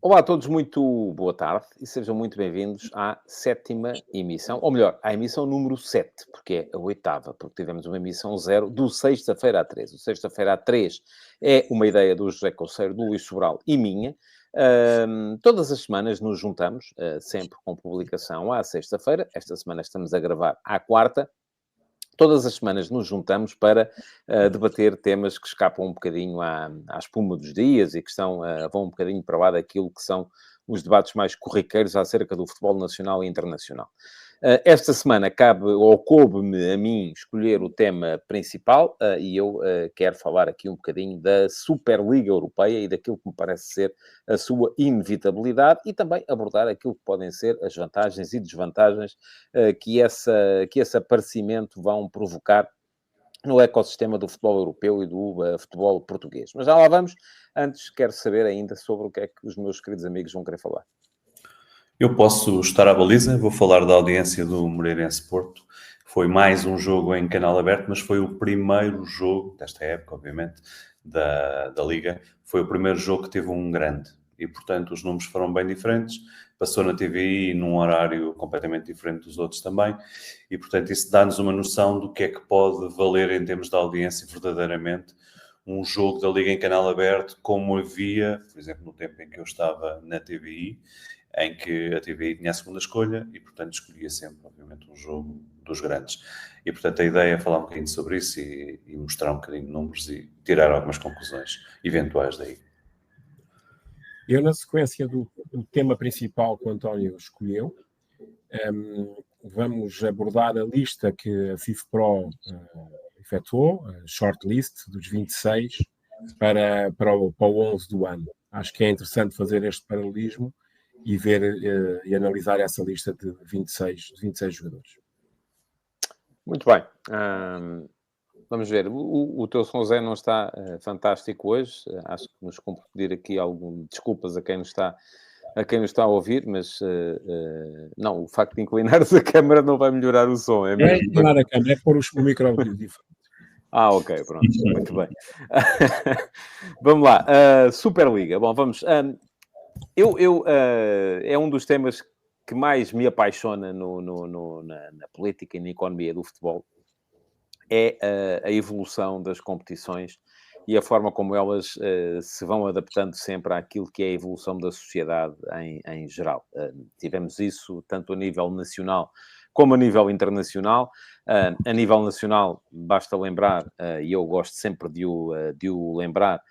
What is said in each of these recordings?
Olá a todos, muito boa tarde e sejam muito bem-vindos à sétima emissão, ou melhor, à emissão número 7, porque é a oitava, porque tivemos uma emissão zero do Sexta-feira à 13. O Sexta-feira à 3 é uma ideia do José Conceiro, do Luís Sobral e minha. Todas as semanas nos juntamos, sempre com publicação à sexta-feira. Esta semana estamos a gravar à quarta. Todas as semanas nos juntamos para debater temas que escapam um bocadinho à espuma dos dias e que vão um bocadinho para lá daquilo que são os debates mais corriqueiros acerca do futebol nacional e internacional. Esta semana coube-me a mim escolher o tema principal e eu quero falar aqui um bocadinho da Superliga Europeia e daquilo que me parece ser a sua inevitabilidade e também abordar aquilo que podem ser as vantagens e desvantagens que esse aparecimento vão provocar no ecossistema do futebol europeu e do futebol português. Mas já lá vamos. Antes, quero saber ainda sobre o que é que os meus queridos amigos vão querer falar. Eu posso estar à baliza, vou falar da audiência do Moreirense Porto. Foi mais um jogo em canal aberto, mas foi o primeiro jogo, desta época, obviamente, da Liga. Foi o primeiro jogo que teve um grande. E, portanto, os números foram bem diferentes. Passou na TVI num horário completamente diferente dos outros também. E, portanto, isso dá-nos uma noção do que é que pode valer em termos de audiência verdadeiramente um jogo da Liga em canal aberto, como havia, por exemplo, no tempo em que eu estava na TVI, em que a TVI tinha a segunda escolha e, portanto, escolhia sempre, obviamente, um jogo dos grandes. E, portanto, a ideia é falar um bocadinho sobre isso e mostrar um bocadinho de números e tirar algumas conclusões eventuais daí. Eu, na sequência do tema principal que o António escolheu, vamos abordar a lista que a FIFPro efetuou, a shortlist dos 26 para o 11 do ano. Acho que é interessante fazer este paralelismo e ver e analisar essa lista de 26 jogadores. Muito bem. Vamos ver. O teu som, Zé, não está fantástico hoje. Acho que nos cumpre pedir aqui desculpas a quem nos está a ouvir, mas não, o facto de inclinares a câmara não vai melhorar o som. É inclinar a câmara, é pôr o microfone diferente. Ok, pronto. Muito bem. Vamos lá. Superliga. Bom, vamos... é um dos temas que mais me apaixona na política e na economia do futebol. É a evolução das competições e a forma como elas se vão adaptando sempre àquilo que é a evolução da sociedade em geral. Tivemos isso tanto a nível nacional como a nível internacional. A nível nacional, basta lembrar, e eu gosto sempre de o lembrar,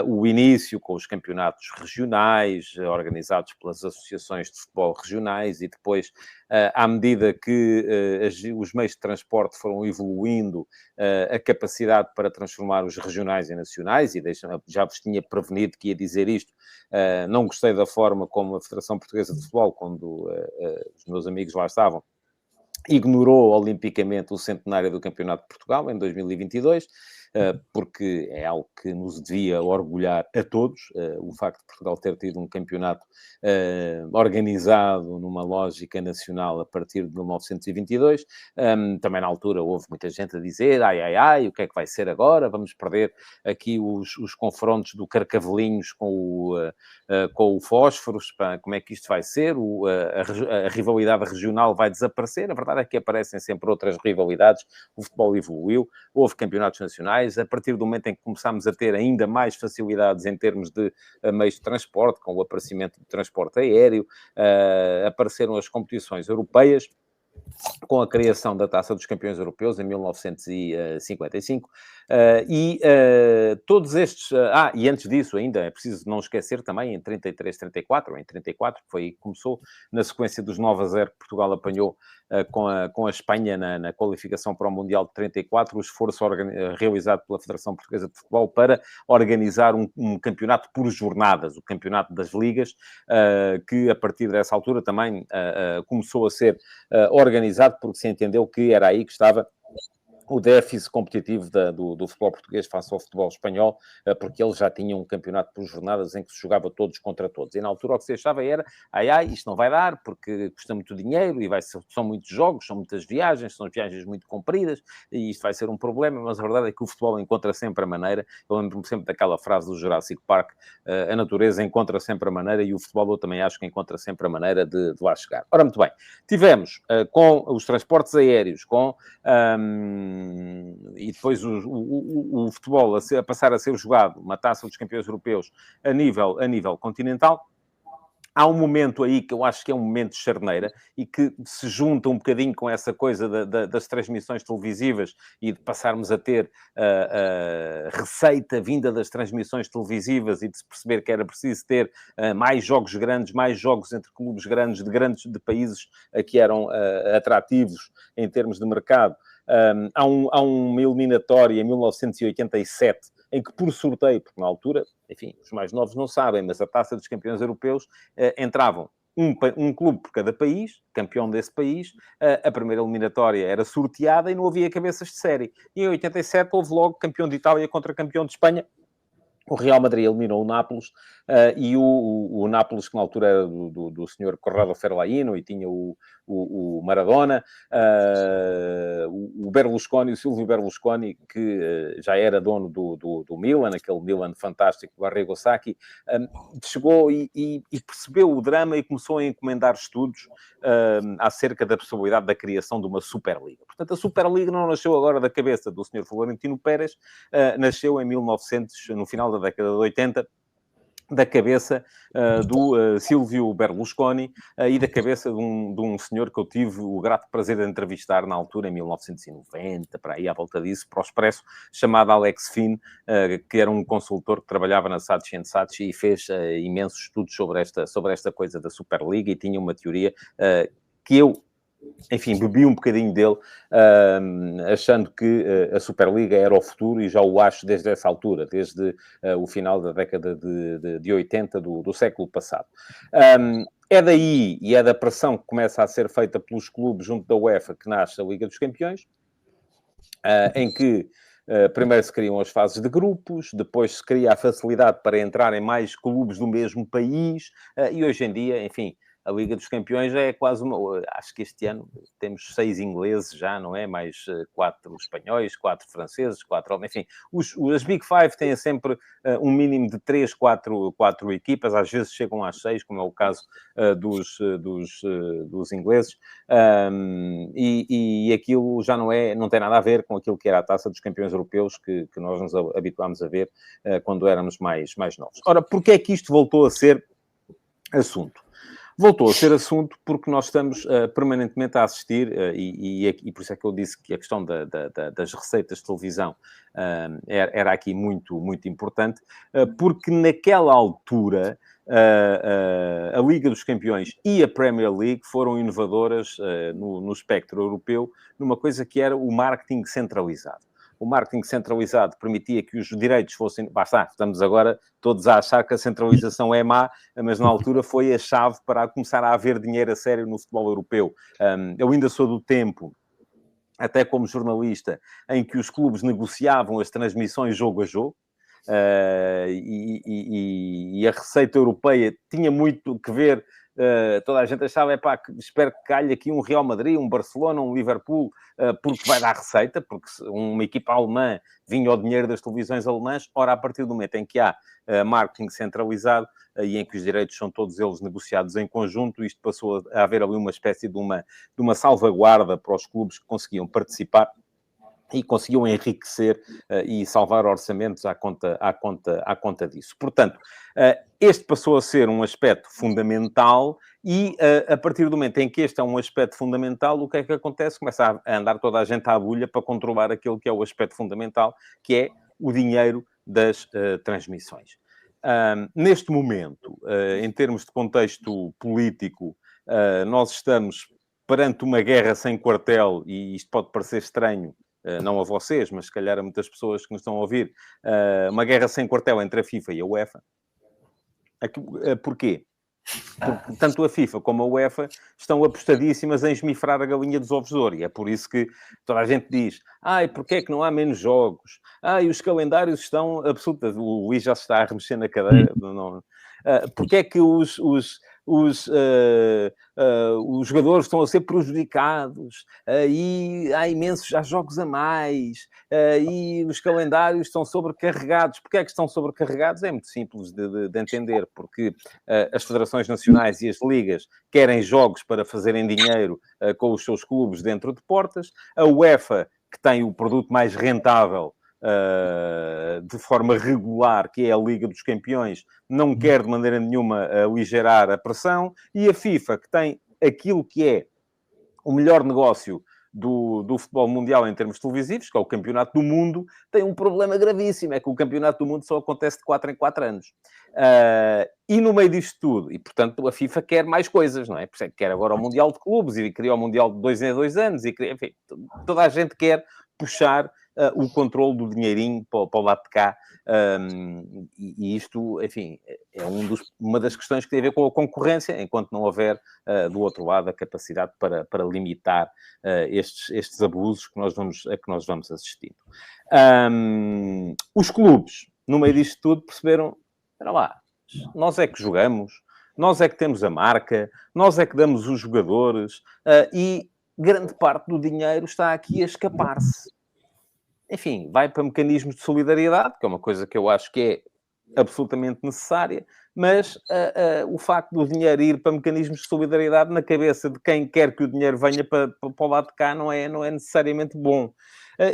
o início com os campeonatos regionais, organizados pelas associações de futebol regionais, e depois, à medida que os meios de transporte foram evoluindo, a capacidade para transformar os regionais em nacionais, e já vos tinha prevenido que ia dizer isto, não gostei da forma como a Federação Portuguesa de Futebol, quando os meus amigos lá estavam, ignorou olimpicamente o centenário do Campeonato de Portugal em 2022, porque é algo que nos devia orgulhar a todos, o facto de Portugal ter tido um campeonato organizado numa lógica nacional a partir de 1922. Também na altura houve muita gente a dizer, o que é que vai ser agora? Vamos perder aqui os confrontos do Carcavelinhos com o Fósforos, como é que isto vai ser? A rivalidade regional vai desaparecer. A verdade é que aparecem sempre outras rivalidades. O futebol evoluiu, houve campeonatos nacionais. A partir do momento em que começámos a ter ainda mais facilidades em termos de meios de transporte, com o aparecimento do transporte aéreo, apareceram as competições europeias, com a criação da Taça dos Campeões Europeus em 1955, todos estes... e antes disso ainda, é preciso não esquecer também, em 33, 34, ou em 34, que foi aí que começou, na sequência dos 9-0 que Portugal apanhou com a Espanha na qualificação para o Mundial de 34, o esforço realizado pela Federação Portuguesa de Futebol para organizar um campeonato por jornadas, o campeonato das ligas, que a partir dessa altura também começou a ser organizado, porque se entendeu que era aí que estava o déficit competitivo do futebol português face ao futebol espanhol, porque eles já tinham um campeonato por jornadas em que se jogava todos contra todos. E na altura o que se achava era, isto não vai dar, porque custa muito dinheiro, e são muitos jogos, são muitas viagens, são viagens muito compridas, e isto vai ser um problema, mas a verdade é que o futebol encontra sempre a maneira. Eu lembro-me sempre daquela frase do Jurassic Park, a natureza encontra sempre a maneira, e o futebol eu também acho que encontra sempre a maneira de lá chegar. Ora, muito bem, tivemos com os transportes aéreos, com... e depois o futebol a passar a ser jogado, uma taça dos campeões europeus a nível continental. Há um momento aí que eu acho que é um momento de charneira e que se junta um bocadinho com essa coisa das transmissões televisivas e de passarmos a ter a receita vinda das transmissões televisivas e de se perceber que era preciso ter mais jogos grandes, mais jogos entre clubes grandes de países que eram atrativos em termos de mercado. Há uma eliminatória em 1987 em que, por sorteio, porque na altura, enfim, os mais novos não sabem, mas a Taça dos Campeões Europeus entravam um clube por cada país, campeão desse país, a primeira eliminatória era sorteada e não havia cabeças de série. E em 87 houve logo campeão de Itália contra campeão de Espanha. O Real Madrid eliminou o Nápoles e o Nápoles, que na altura era do senhor Corrado Ferlaino e tinha o Maradona, o Berlusconi, o Silvio Berlusconi, que já era dono do Milan, aquele Milan fantástico do Arrigo Sacchi, chegou e percebeu o drama e começou a encomendar estudos acerca da possibilidade da criação de uma Superliga. Portanto, a Superliga não nasceu agora da cabeça do senhor Florentino Pérez, nasceu em 1900, no final da década de 80, da cabeça do Silvio Berlusconi e da cabeça de um senhor que eu tive o grato prazer de entrevistar na altura, em 1990, para aí à volta disso, para o Expresso, chamado Alex Finn, que era um consultor que trabalhava na Saatchi & Saatchi e fez imensos estudos sobre esta coisa da Superliga e tinha uma teoria que eu... Enfim, bebi um bocadinho dele, achando que a Superliga era o futuro, e já o acho desde essa altura, desde o final da década de 80 do século passado. É daí, e é da pressão que começa a ser feita pelos clubes junto da UEFA, que nasce a Liga dos Campeões, em que primeiro se criam as fases de grupos, depois se cria a facilidade para entrarem mais clubes do mesmo país, e hoje em dia, enfim... A Liga dos Campeões já é quase uma... Acho que este ano temos 6 ingleses já, não é? Mais 4 espanhóis, 4 franceses, 4... Enfim, as Big Five têm sempre um mínimo de 3, 4 equipas. Às vezes chegam às 6, como é o caso dos ingleses. E aquilo já não tem nada a ver com aquilo que era a Taça dos Campeões Europeus que nós nos habituámos a ver quando éramos mais novos. Ora, porquê é que isto voltou a ser assunto? Voltou a ser assunto porque nós estamos permanentemente a assistir, e por isso é que eu disse que a questão das receitas de televisão era aqui muito, muito importante, porque naquela altura a Liga dos Campeões e a Premier League foram inovadoras no espectro europeu, numa coisa que era o marketing centralizado. O marketing centralizado permitia que os direitos fossem... Basta, estamos agora todos a achar que a centralização é má, mas na altura foi a chave para começar a haver dinheiro a sério no futebol europeu. Eu ainda sou do tempo, até como jornalista, em que os clubes negociavam as transmissões jogo a jogo, e a receita europeia tinha muito que ver... toda a gente achava, espero que calhe aqui um Real Madrid, um Barcelona, um Liverpool, porque vai dar receita, porque uma equipa alemã vinha ao dinheiro das televisões alemãs. Ora, a partir do momento em que há marketing centralizado e em que os direitos são todos eles negociados em conjunto, isto passou a haver ali uma espécie de uma salvaguarda para os clubes que conseguiam participar e conseguiam enriquecer e salvar orçamentos à conta disso. Portanto, este passou a ser um aspecto fundamental e, a partir do momento em que este é um aspecto fundamental, o que é que acontece? Começa a andar toda a gente à agulha para controlar aquele que é o aspecto fundamental, que é o dinheiro das transmissões. Neste momento, em termos de contexto político, nós estamos perante uma guerra sem quartel, e isto pode parecer estranho, não a vocês, mas se calhar a muitas pessoas que nos estão a ouvir, uma guerra sem quartel entre a FIFA e a UEFA. Porquê? Porque tanto a FIFA como a UEFA estão apostadíssimas em esmifrar a galinha dos ovos de ouro. E é por isso que toda a gente diz: ai, porque é que não há menos jogos? Ai, os calendários estão absolutos. O Luís já se está a remexer na cadeira. Não. Porque é que os jogadores estão a ser prejudicados? E há jogos a mais. E os calendários estão sobrecarregados. Porquê é que estão sobrecarregados? É muito simples de entender. Porque as federações nacionais e as ligas querem jogos para fazerem dinheiro com os seus clubes dentro de portas. A UEFA, que tem o produto mais rentável de forma regular, que é a Liga dos Campeões, não quer de maneira nenhuma aligerar a pressão. E a FIFA, que tem aquilo que é o melhor negócio do futebol mundial em termos televisivos, que é o Campeonato do Mundo, tem um problema gravíssimo, é que o Campeonato do Mundo só acontece de 4 em 4 anos. E no meio disto tudo, e portanto a FIFA quer mais coisas, não é? Por isso é que quer agora o Mundial de Clubes, e queria o Mundial de 2 em 2 anos, e queria, enfim, toda a gente quer puxar o controle do dinheirinho para o lado de cá. E isto, enfim, é uma das questões que tem a ver com a concorrência, enquanto não houver do outro lado a capacidade para limitar estes abusos que nós vamos assistindo. Os clubes, no meio disto tudo, perceberam, espera lá, nós é que jogamos, nós é que temos a marca, nós é que damos os jogadores, e grande parte do dinheiro está aqui a escapar-se. Enfim, vai para mecanismos de solidariedade, que é uma coisa que eu acho que é absolutamente necessária, mas o facto do dinheiro ir para mecanismos de solidariedade na cabeça de quem quer que o dinheiro venha para o lado de cá não é necessariamente bom.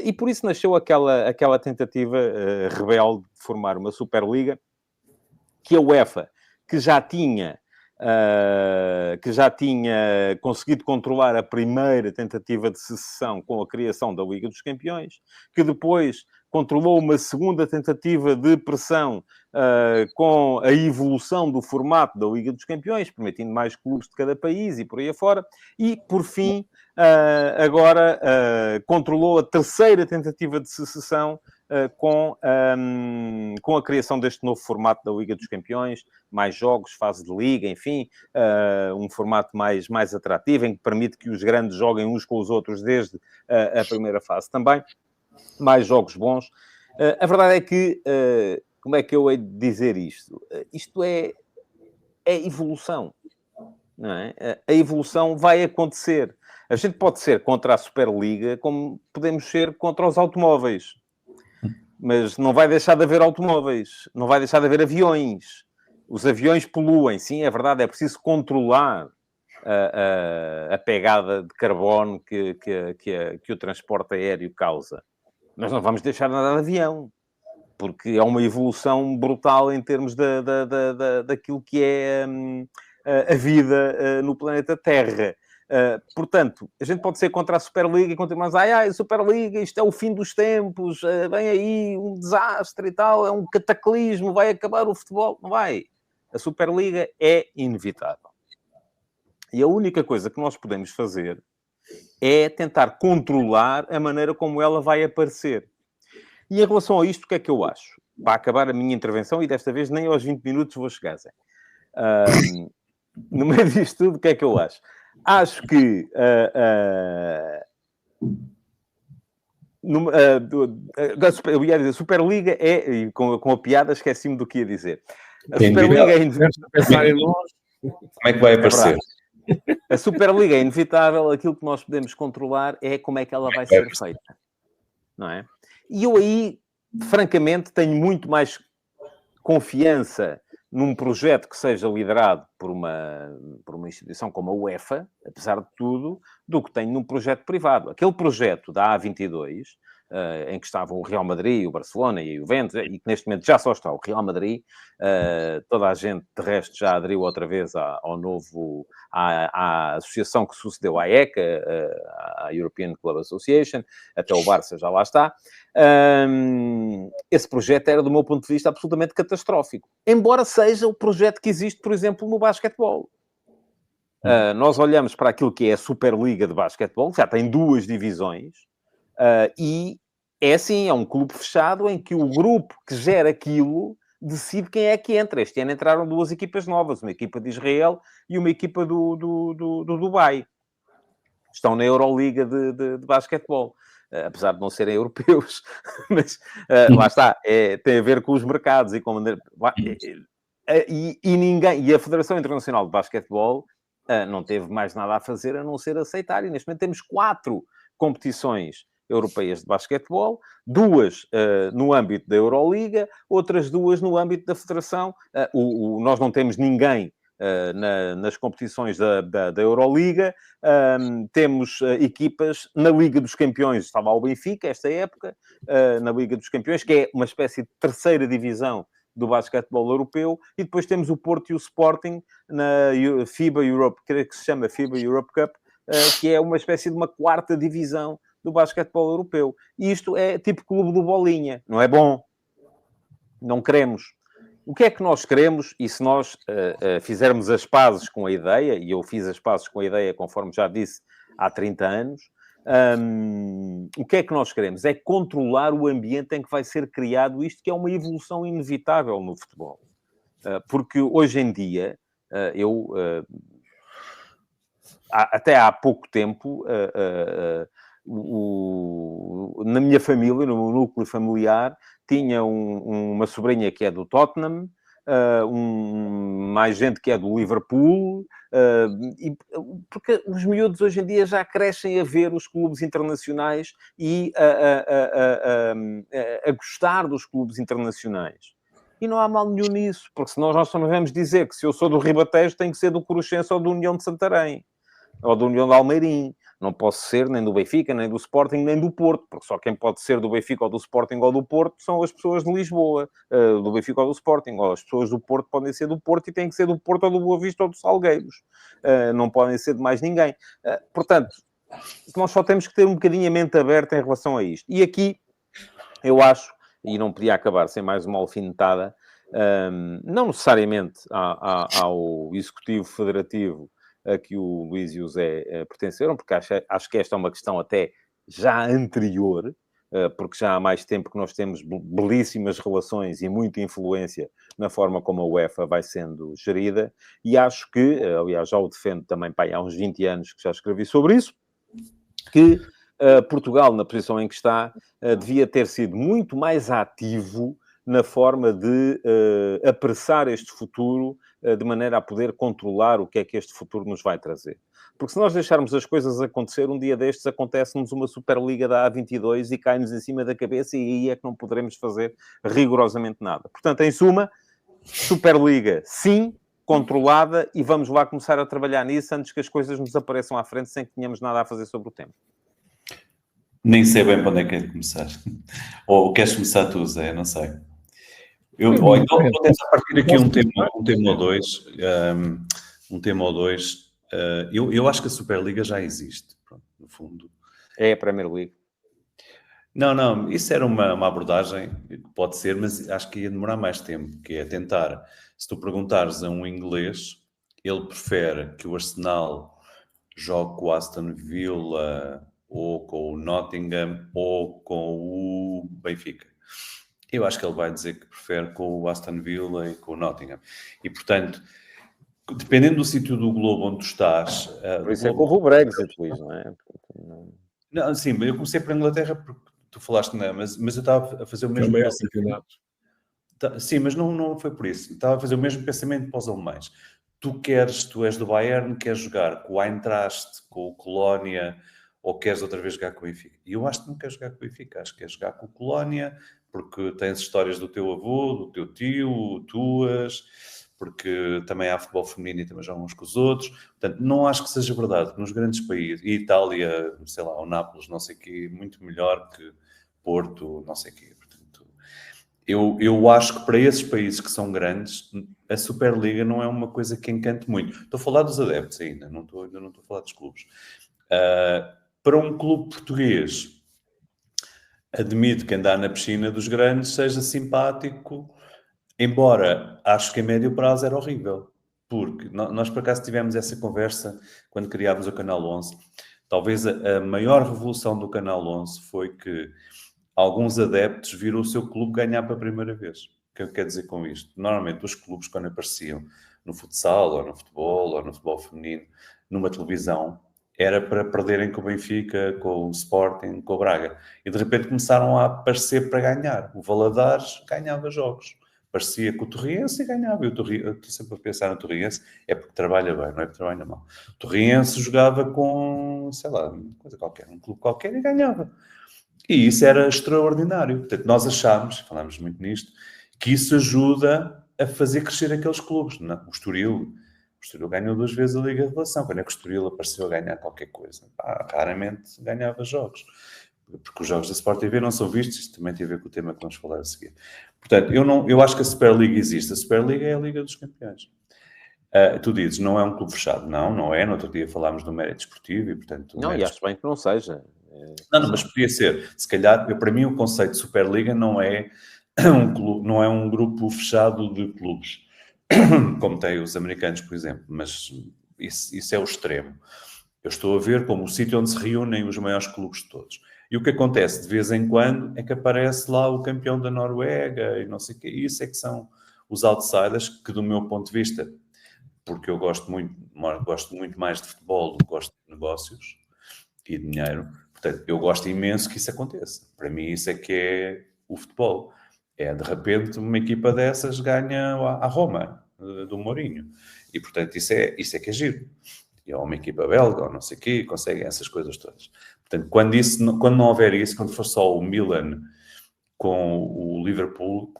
E por isso nasceu aquela tentativa rebelde de formar uma Superliga, que a UEFA, que já tinha conseguido controlar a primeira tentativa de secessão com a criação da Liga dos Campeões, que depois controlou uma segunda tentativa de pressão com a evolução do formato da Liga dos Campeões, permitindo mais clubes de cada país e por aí afora, e, por fim, agora controlou a terceira tentativa de secessão com a criação deste novo formato da Liga dos Campeões, mais jogos, fase de liga, enfim, um formato mais atrativo, em que permite que os grandes joguem uns com os outros desde a primeira fase também. Mais jogos bons. A verdade é que, como é que eu hei de dizer isto? Isto é evolução, não é? A evolução vai acontecer. A gente pode ser contra a Superliga, como podemos ser contra os automóveis. Mas não vai deixar de haver automóveis, não vai deixar de haver aviões. Os aviões poluem, sim, é verdade, é preciso controlar a pegada de carbono que o transporte aéreo causa. Mas não vamos deixar nada de avião, porque é uma evolução brutal em termos daquilo que é a vida no planeta Terra. Portanto, a gente pode ser contra a Superliga e continuamos a Superliga, isto é o fim dos tempos, vem aí um desastre e tal, é um cataclismo, vai acabar o futebol. Não vai. A Superliga é inevitável. E a única coisa que nós podemos fazer é tentar controlar a maneira como ela vai aparecer. E em relação a isto, o que é que eu acho? Para acabar a minha intervenção, e desta vez nem aos 20 minutos vou chegar, Zé. No meio disto tudo, o que é que eu acho? Acho que eu ia dizer, a Superliga e com a piada esqueci-me do que ia dizer. A Superliga é inevitável. Como é que vai aparecer? A Superliga é inevitável, aquilo que nós podemos controlar é como é que ela vai ser feita. Não é? E eu aí, francamente, tenho muito mais confiança num projeto que seja liderado por uma instituição como a UEFA, apesar de tudo, do que tenho num projeto privado. Aquele projeto da A22, em que estavam o Real Madrid, o Barcelona e o Juventus, e que neste momento já só está o Real Madrid, toda a gente, de resto, já aderiu outra vez à associação que sucedeu à ECA, à European Club Association, até o Barça já lá está. Esse projeto era, do meu ponto de vista, absolutamente catastrófico. Embora seja o projeto que existe, por exemplo, no basquetebol. Nós olhamos para aquilo que é a Superliga de basquetebol, que já tem 2 divisões, e é assim, é um clube fechado em que o grupo que gera aquilo decide quem é que entra. Este ano entraram 2 equipas novas, uma equipa de Israel e uma equipa do Dubai. Estão na Euroliga de basquetebol. Apesar de não serem europeus. Mas lá está. Tem a ver com os mercados e com... E a Federação Internacional de Basquetebol não teve mais nada a fazer a não ser aceitar. E neste momento temos 4 competições europeias de basquetebol, 2 no âmbito da Euroliga, outras 2 no âmbito da Federação. Nós não temos ninguém nas competições da Euroliga. Temos equipas na Liga dos Campeões. Estava o Benfica, esta época, na Liga dos Campeões, que é uma espécie de terceira divisão do basquetebol europeu, e depois temos o Porto e o Sporting na FIBA Europe, creio que se chama FIBA Europe Cup, que é uma espécie de uma quarta divisão do basquetebol europeu. E isto é tipo clube do Bolinha. Não é bom. Não queremos. O que é que nós queremos? E se nós fizermos as pazes com a ideia, e eu fiz as pazes com a ideia, conforme já disse, há 30 anos, o que é que nós queremos? É controlar o ambiente em que vai ser criado isto, que é uma evolução inevitável no futebol. Porque hoje em dia, até há pouco tempo, na minha família, no meu núcleo familiar, tinha uma sobrinha que é do Tottenham, mais gente que é do Liverpool, porque os miúdos hoje em dia já crescem a ver os clubes internacionais e a gostar dos clubes internacionais. E não há mal nenhum nisso, porque senão nós só vamos dizer que se eu sou do Ribatejo, tenho que ser do Coruchense ou do União de Santarém, ou do União de Almeirim. Não posso ser nem do Benfica, nem do Sporting, nem do Porto, porque só quem pode ser do Benfica ou do Sporting ou do Porto são as pessoas de Lisboa, do Benfica ou do Sporting, ou as pessoas do Porto podem ser do Porto e têm que ser do Porto ou do Boa Vista ou do Salgueiros. Não podem ser de mais ninguém. Portanto, nós só temos que ter um bocadinho a mente aberta em relação a isto. E aqui, eu acho, e não podia acabar sem mais uma alfinetada, não necessariamente ao Executivo Federativo a que o Luís e o Zé pertenceram, porque acho que esta é uma questão até já anterior, porque já há mais tempo que nós temos belíssimas relações e muita influência na forma como a UEFA vai sendo gerida, e acho que, aliás, já o defendo também há uns 20 anos que já escrevi sobre isso, que Portugal, na posição em que está, devia ter sido muito mais ativo na forma de apressar este futuro, de maneira a poder controlar o que é que este futuro nos vai trazer. Porque se nós deixarmos as coisas acontecer, um dia destes acontece-nos uma Superliga da A22 e cai-nos em cima da cabeça, e aí é que não poderemos fazer rigorosamente nada. Portanto, em suma, Superliga, sim, controlada, e vamos lá começar a trabalhar nisso antes que as coisas nos apareçam à frente sem que tenhamos nada a fazer sobre o tema. Nem sei bem para onde é que é de começar. Ou queres começar tu, Zé? Não sei. Ou então vou tentar partir aqui um tema ou dois. Eu acho que a Superliga já existe, pronto, no fundo. É a Premier League. Não, isso era uma abordagem, pode ser, mas acho que ia demorar mais tempo, que é tentar, se tu perguntares a um inglês, ele prefere que o Arsenal jogue com o Aston Villa, ou com o Nottingham, ou com o Benfica. Eu acho que ele vai dizer que prefere com o Aston Villa e com o Nottingham. E, portanto, dependendo do sítio do globo onde tu estás... Por isso é que houve o Brexit, Luís, não é? Não, sim, eu comecei por Inglaterra porque tu falaste, não, mas eu estava a fazer o mesmo pensamento. Sim, mas não foi por isso. Estava a fazer o mesmo pensamento para os alemães. Tu és do Bayern, queres jogar com o Eintracht, com o Colónia, ou queres outra vez jogar com o Benfica? E eu acho que não queres jogar com o Benfica, acho que queres jogar com o Colónia, porque tens histórias do teu avô, do teu tio, tuas, porque também há futebol feminino e também jogam uns com os outros. Portanto, não acho que seja verdade que nos grandes países, e Itália, sei lá, o Nápoles, não sei o quê, muito melhor que Porto, não sei o quê. Portanto, eu acho que para esses países que são grandes, a Superliga não é uma coisa que encante muito. Estou a falar dos adeptos ainda não estou a falar dos clubes. Para um clube português, admito que andar na piscina dos grandes seja simpático, embora acho que a médio prazo era horrível, porque nós por acaso tivemos essa conversa quando criámos o Canal 11. Talvez a maior revolução do Canal 11 foi que alguns adeptos viram o seu clube ganhar pela primeira vez. que eu quero dizer com isto? Normalmente os clubes, quando apareciam no futsal, ou no futebol feminino, numa televisão, era para perderem com o Benfica, com o Sporting, com o Braga. E de repente começaram a aparecer para ganhar. O Valadares ganhava jogos. Parecia que o Torriense ganhava. Eu estou sempre a pensar no Torriense, é porque trabalha bem, não é porque trabalha mal. O Torriense jogava com, sei lá, uma coisa qualquer, um clube qualquer e ganhava. E isso era extraordinário. Portanto, nós achámos, falámos muito nisto, que isso ajuda a fazer crescer aqueles clubes. Não? O Estoril ganhou 2 vezes a Liga de Revelação. Quando é que o Estoril apareceu a ganhar qualquer coisa? Raramente ganhava jogos. Porque os jogos da Sport TV não são vistos. Isto também tem a ver com o tema que vamos falar a seguir. Portanto, eu acho que a Superliga existe. A Superliga é a Liga dos Campeões. Tu dizes, não é um clube fechado. Não é. No outro dia falámos do mérito esportivo e, portanto... Não, e acho bem que não seja. Não, mas podia ser. Se calhar, para mim, o conceito de Superliga não é um clube, não é um grupo fechado de clubes, como tem os americanos, por exemplo, mas isso é o extremo. Eu estou a ver como o sítio onde se reúnem os maiores clubes de todos. E o que acontece de vez em quando é que aparece lá o campeão da Noruega e não sei o quê. Isso é que são os outsiders que, do meu ponto de vista, porque eu gosto muito mais de futebol do que gosto de negócios e de dinheiro. Portanto, eu gosto imenso que isso aconteça. Para mim, isso é que é o futebol. É, de repente, uma equipa dessas ganha a Roma, do Mourinho. E, portanto, isso é que é giro. E é uma equipa belga, ou não sei o quê, conseguem essas coisas todas. Portanto, quando não houver isso, quando for só o Milan com o Liverpool,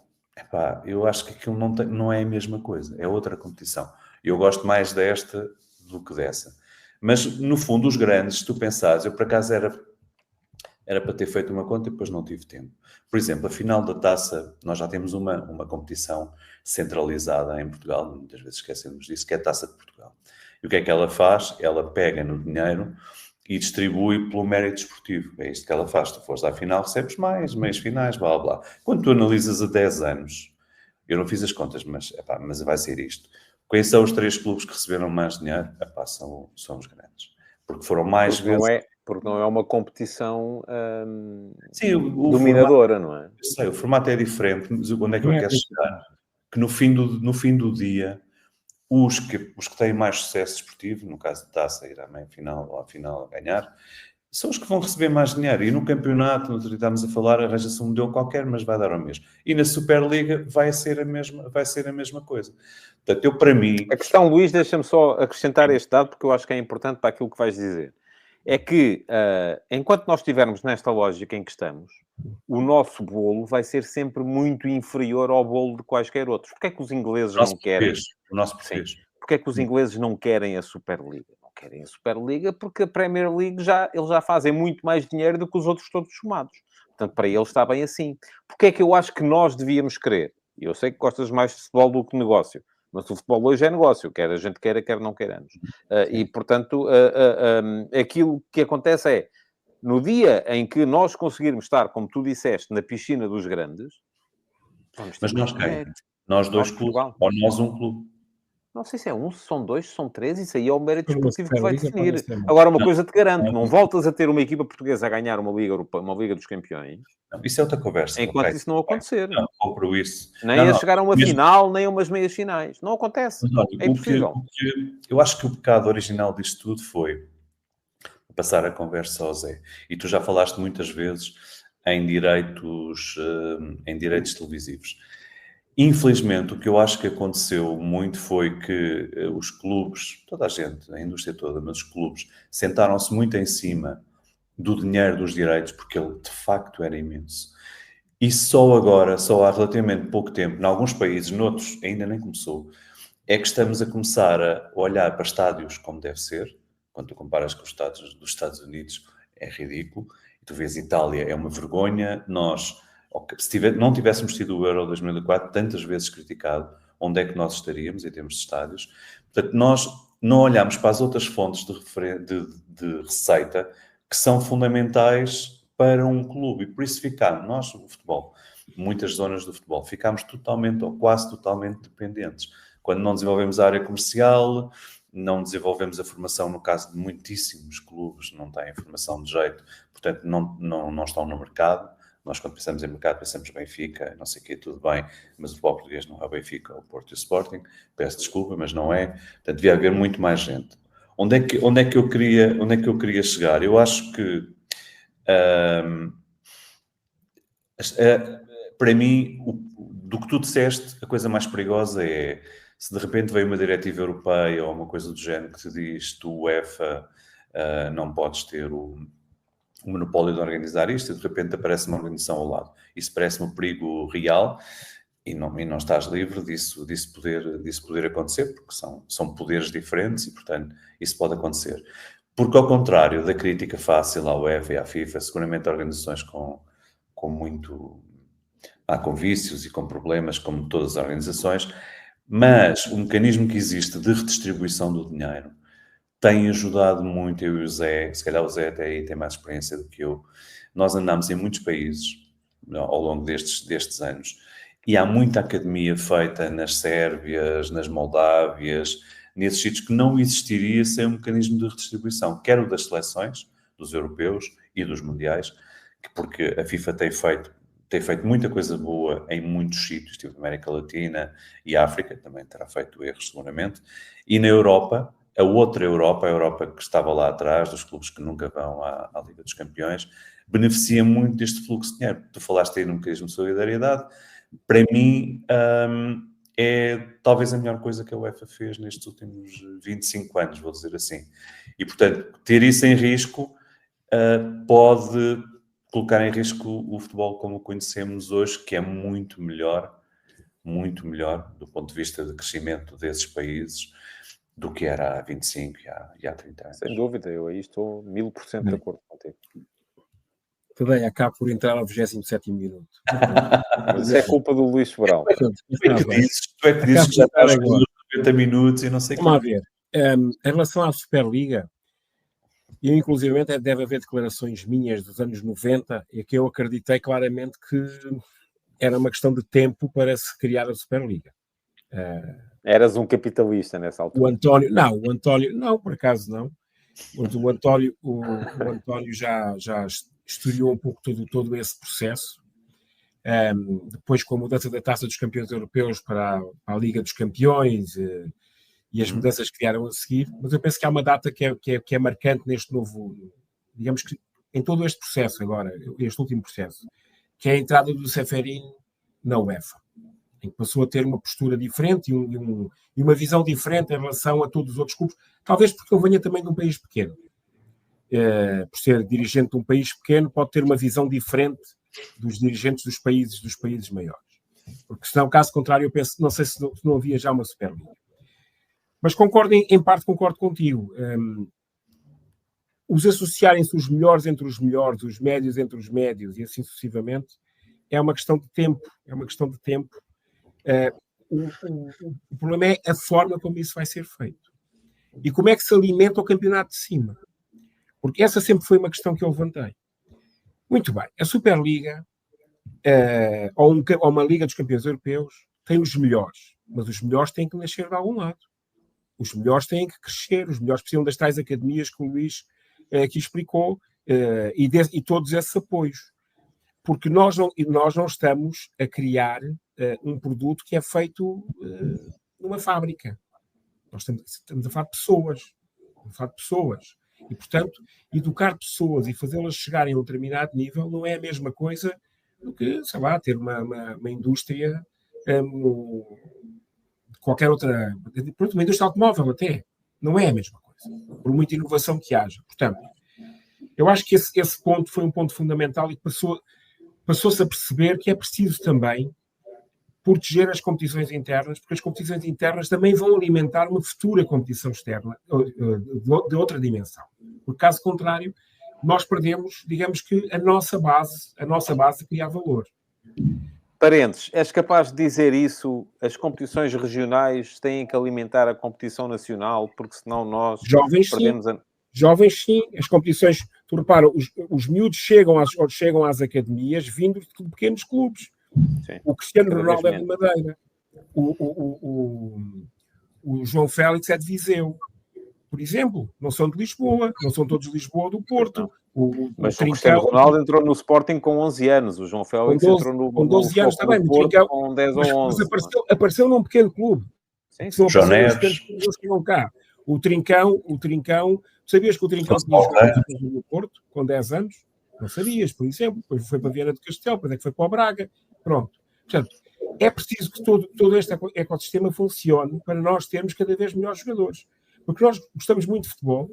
eu acho que aquilo não é a mesma coisa. É outra competição. Eu gosto mais desta do que dessa. Mas, no fundo, os grandes, se tu pensares, eu, por acaso, era para ter feito uma conta e depois não tive tempo. Por exemplo, a final da Taça, nós já temos uma competição centralizada em Portugal, muitas vezes esquecemos disso, que é a Taça de Portugal. E o que é que ela faz? Ela pega no dinheiro e distribui pelo mérito esportivo. É isto que ela faz. Se tu fores à final, recebes mais, meios finais, blá, blá. Quando tu analisas a 10 anos, eu não fiz as contas, mas vai ser isto. Quais são os 3 clubes que receberam mais dinheiro? São os grandes. Porque foram mais vezes... Porque não é uma competição Sim, dominadora, formato, não é? eu sei, o formato é diferente, mas onde é que eu quero chegar? Que no fim do dia, os que têm mais sucesso esportivo, no caso de Taça, ir à meia-final ou à final a ganhar, são os que vão receber mais dinheiro. E no campeonato, no outro dia estávamos a falar, arranja-se um modelo qualquer, mas vai dar ao mesmo. E na Superliga vai ser a mesma coisa. Portanto, eu, para mim... A questão, Luís, deixa-me só acrescentar este dado, porque eu acho que é importante para aquilo que vais dizer. É que, enquanto nós estivermos nesta lógica em que estamos, o nosso bolo vai ser sempre muito inferior ao bolo de quaisquer outros. Porquê é que os ingleses não querem? O nosso português. Porquê é que os ingleses não querem a Superliga? Não querem a Superliga porque a Premier League eles já fazem muito mais dinheiro do que os outros todos somados. Portanto, para eles está bem assim. Porquê é que eu acho que nós devíamos querer? E eu sei que gostas mais de futebol do que negócio. Mas o futebol hoje é negócio, quer a gente queira, quer não queiramos. E, portanto, aquilo que acontece é, no dia em que nós conseguirmos estar, como tu disseste, na piscina dos grandes, vamos ter. Mas nós quem? Nós 2 clubes? Ou nós um clube? Não sei se é um, se são 2, se são 3, isso aí é o mérito esportivo que vai definir. Liga, Agora, uma coisa te garanto, não voltas a ter uma equipa portuguesa a ganhar uma Liga Europeia, uma Liga dos Campeões. Não, isso é outra conversa. Enquanto isso não acontecer. Não, compro isso. Nem a chegar a uma final, nem a umas meias finais. Não acontece. É impossível. Eu acho que o pecado original disto tudo foi passar a conversa ao Zé. E tu já falaste muitas vezes em direitos televisivos. Infelizmente, o que eu acho que aconteceu muito foi que os clubes, toda a gente, a indústria toda, mas os clubes, sentaram-se muito em cima do dinheiro dos direitos, porque ele de facto era imenso. E só agora, só há relativamente pouco tempo, em alguns países, noutros ainda nem começou, é que estamos a começar a olhar para estádios como deve ser. Quando tu comparas com os estádios dos Estados Unidos, é ridículo. E tu vês Itália, é uma vergonha. Nós, se não tivéssemos tido o Euro 2004, tantas vezes criticado, onde é que nós estaríamos em termos de estádios? Portanto, nós não olhamos para as outras fontes de receita que são fundamentais para um clube. E por isso nós, o futebol, muitas zonas do futebol, ficámos totalmente ou quase totalmente dependentes. Quando não desenvolvemos a área comercial, não desenvolvemos a formação, no caso de muitíssimos clubes, não têm formação de jeito, portanto não estão no mercado, Nós, quando pensamos em mercado, pensamos Benfica, não sei o quê, tudo bem, mas o futebol português não é o Benfica, é o Porto e o Sporting. Peço desculpa, mas não é. Portanto, devia haver muito mais gente. Onde é que eu queria chegar? Eu acho que, para mim, do que tu disseste, a coisa mais perigosa é se de repente veio uma diretiva europeia ou uma coisa do género que te diz tu, UEFA, não podes ter o monopólio de organizar isto, e de repente aparece uma organização ao lado. Isso parece-me um perigo real e não estás livre disso poder acontecer, porque são poderes diferentes e, portanto, isso pode acontecer. Porque, ao contrário da crítica fácil à UEFA e à FIFA, seguramente organizações com vícios e com problemas, como todas as organizações, mas o mecanismo que existe de redistribuição do dinheiro tem ajudado muito. Eu e o Zé, se calhar o Zé até aí tem mais experiência do que eu, nós andamos em muitos países ao longo destes anos e há muita academia feita nas Sérvias, nas Moldávias, nesses sítios que não existiria sem um mecanismo de redistribuição, quer o das seleções, dos europeus e dos mundiais, porque a FIFA tem feito muita coisa boa em muitos sítios, tipo América Latina e África, também terá feito erros seguramente, e na Europa, a Europa que estava lá atrás, dos clubes que nunca vão à Liga dos Campeões, beneficia muito deste fluxo de dinheiro. Tu falaste aí no mecanismo de solidariedade, para mim é talvez a melhor coisa que a UEFA fez nestes últimos 25 anos, vou dizer assim. E, portanto, ter isso em risco pode colocar em risco o futebol como o conhecemos hoje, que é muito melhor do ponto de vista de crescimento desses países do que era há 25 e há 30 anos. Sem dúvida, eu aí estou 1000% de acordo contigo. Também acabo por entrar ao 27º minuto. Mas isso é culpa do Luís Sobrão. Tu é que dizes que já estás com 90 minutos e não sei o que. Vamos lá ver. Em relação à Superliga, eu, inclusive, deve haver declarações minhas dos anos 90 e que eu acreditei claramente que era uma questão de tempo para se criar a Superliga. Eras um capitalista nessa altura. O António, não, por acaso não. Mas o António já estudou um pouco todo esse processo. Depois, com a mudança da Taça dos Campeões Europeus para a Liga dos Campeões e as mudanças que vieram a seguir, mas eu penso que há uma data que é marcante neste novo, digamos que em todo este processo agora, este último processo, que é a entrada do Ceferin na UEFA, em que passou a ter uma postura diferente e uma visão diferente em relação a todos os outros clubes, talvez porque ele venha também de um país pequeno. Por ser dirigente de um país pequeno, pode ter uma visão diferente dos dirigentes dos países maiores. Porque senão, caso contrário, eu penso, não sei se não havia já uma Superliga. Mas em parte concordo contigo. Os associarem-se os melhores entre os melhores, os médios entre os médios e assim sucessivamente, é uma questão de tempo. O problema é a forma como isso vai ser feito. E como é que se alimenta o campeonato de cima? Porque essa sempre foi uma questão que eu levantei. Muito bem, a Superliga ou uma Liga dos Campeões Europeus tem os melhores, mas os melhores têm que nascer de algum lado. Os melhores têm que crescer, os melhores precisam das tais academias que o Luís aqui explicou e todos esses apoios. Porque nós não estamos a criar um produto que é feito numa fábrica. Nós estamos a falar de pessoas. E, portanto, educar pessoas e fazê-las chegarem a um determinado nível não é a mesma coisa do que, sei lá, ter uma indústria qualquer outra, uma indústria automóvel até. Não é a mesma coisa, por muita inovação que haja. Portanto, eu acho que esse ponto foi um ponto fundamental e passou-se a perceber que é preciso também proteger as competições internas, porque as competições internas também vão alimentar uma futura competição externa de outra dimensão. Por caso contrário, nós perdemos, digamos que, a nossa base de criar valor. Parênteses, és capaz de dizer isso? As competições regionais têm que alimentar a competição nacional, porque senão nós perdemos Jovens, sim. As competições, tu repara, os miúdos chegam às academias vindo de pequenos clubes. Sim. O Cristiano Ronaldo é de Madeira. O João Félix é de Viseu. Por exemplo, não são de Lisboa, não são todos de Lisboa ou do Porto. Mas o Cristiano Ronaldo entrou no Sporting com 11 anos. O João Félix entrou no com 12 anos Futebol também. Clube do Porto com 10 ou 11. Mas apareceu num pequeno clube. Sim, Não João apareceu nos Neves. pequenos que iam cá. O Trincão, sabias que o Trincão tinha jogado no Porto com 10 anos? Não sabias, por exemplo. Depois foi para a Viana do Castelo, depois é que foi para o Braga. Pronto. Portanto, é preciso que todo este ecossistema funcione para nós termos cada vez melhores jogadores. Porque nós gostamos muito de futebol,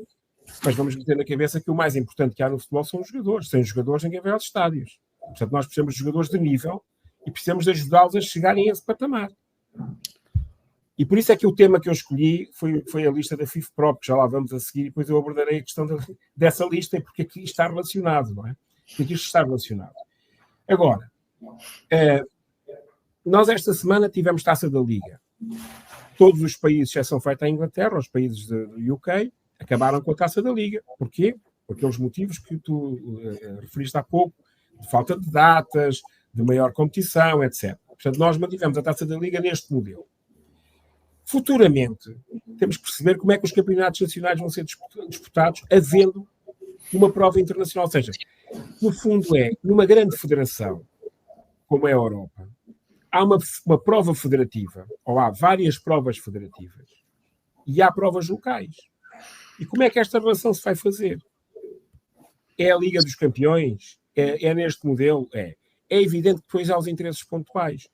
mas vamos meter na cabeça que o mais importante que há no futebol são os jogadores. Sem jogadores, ninguém vai aos estádios. Portanto, nós precisamos de jogadores de nível e precisamos de ajudá-los a chegarem a esse patamar. E por isso é que o tema que eu escolhi foi a lista da FIFPro, que já lá vamos a seguir, e depois eu abordarei a questão dessa lista, porque aqui está relacionado, não é? Porque aqui está relacionado. Agora, nós esta semana tivemos Taça da Liga. Todos os países, exceção feita a Inglaterra, os países do UK, acabaram com a Taça da Liga. Porquê? Por aqueles motivos que tu referiste há pouco, de falta de datas, de maior competição, etc. Portanto, nós mantivemos a Taça da Liga neste modelo. Futuramente, temos que perceber como é que os campeonatos nacionais vão ser disputados, havendo uma prova internacional. Ou seja, no fundo numa grande federação, como é a Europa, há uma prova federativa, ou há várias provas federativas, e há provas locais. E como é que esta relação se vai fazer? É a Liga dos Campeões? É neste modelo? É evidente que depois há os interesses pontuais.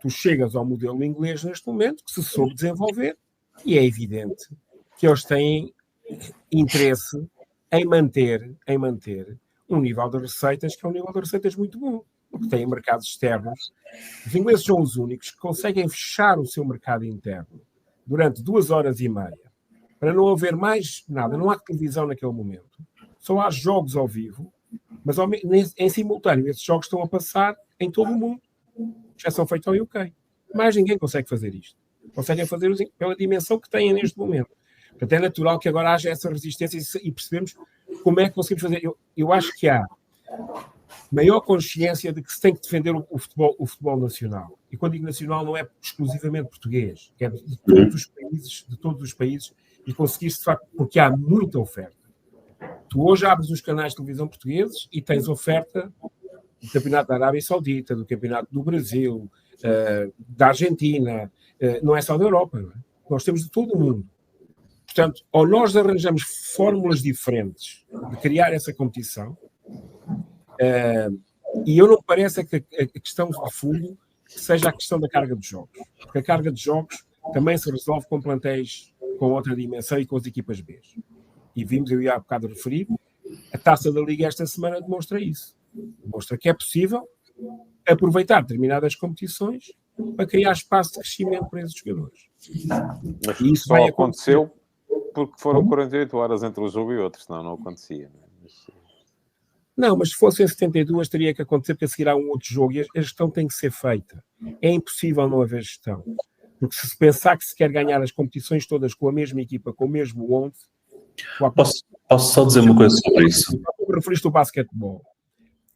Tu chegas ao modelo inglês neste momento, que se soube desenvolver, e é evidente que eles têm interesse em manter um nível de receitas que é um nível de receitas muito bom, porque têm mercados externos. Os ingleses são os únicos que conseguem fechar o seu mercado interno durante 2 horas e meia, para não haver mais nada, não há televisão naquele momento, só há jogos ao vivo, mas em simultâneo esses jogos estão a passar em todo o mundo, exceção feita ao UK. Mais ninguém consegue fazer isto. Conseguem fazer pela dimensão que têm neste momento. Portanto, é natural que agora haja essa resistência e percebemos como é que conseguimos fazer. Eu acho que há maior consciência de que se tem que defender o futebol nacional. E quando digo nacional não é exclusivamente português, é de todos os países, e conseguir-se de facto, porque há muita oferta. Tu hoje abres os canais de televisão portugueses e tens oferta do Campeonato da Arábia Saudita, do Campeonato do Brasil, da Argentina, não é só da Europa, não é? Nós temos de todo o mundo. Portanto, ou nós arranjamos fórmulas diferentes de criar essa competição, e eu não me parece que a questão de fundo seja a questão da carga de jogos, porque a carga de jogos também se resolve com plantéis com outra dimensão e com as equipas B. E vimos, eu ia há bocado referir, a Taça da Liga esta semana demonstra isso. Demonstra que é possível aproveitar determinadas competições para criar espaço de crescimento para esses jogadores. Mas e isso só vai aconteceu porque foram Como? 48 horas entre um jogo e outro, senão não acontecia. Não, mas se fossem 72 teria que acontecer, porque a seguir há um outro jogo e a gestão tem que ser feita. É impossível não haver gestão. Porque se pensar que se quer ganhar as competições todas com a mesma equipa, com o mesmo 11... Posso só dizer uma coisa sobre isso? Tu referiste ao basquetebol.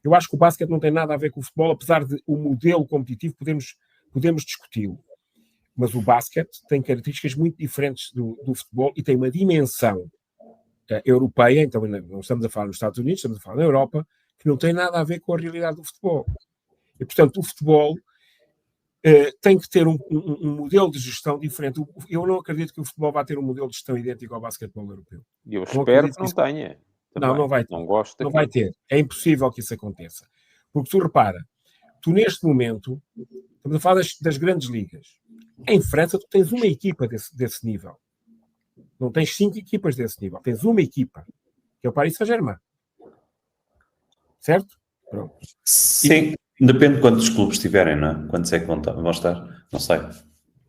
Eu acho que o basquete não tem nada a ver com o futebol, apesar de o modelo competitivo podemos discuti-lo. Mas o basquete tem características muito diferentes do futebol e tem uma dimensão europeia, então não estamos a falar nos Estados Unidos, estamos a falar na Europa, que não tem nada a ver com a realidade do futebol. E, portanto, o futebol tem que ter um modelo de gestão diferente. Eu não acredito que o futebol vá ter um modelo de gestão idêntico ao basquetebol europeu. E eu espero que não tenha. Também. Não vai ter. Não gosto não vai ter. É impossível que isso aconteça. Porque tu repara, tu neste momento, estamos a falar das grandes ligas. Em França, tu tens uma equipa desse nível. Não tens 5 equipas desse nível. Tens uma equipa, que é o Paris Saint-Germain. Certo? Pronto. Sim, depende de quantos clubes tiverem, não é? Quantos é que vão estar? Não sei.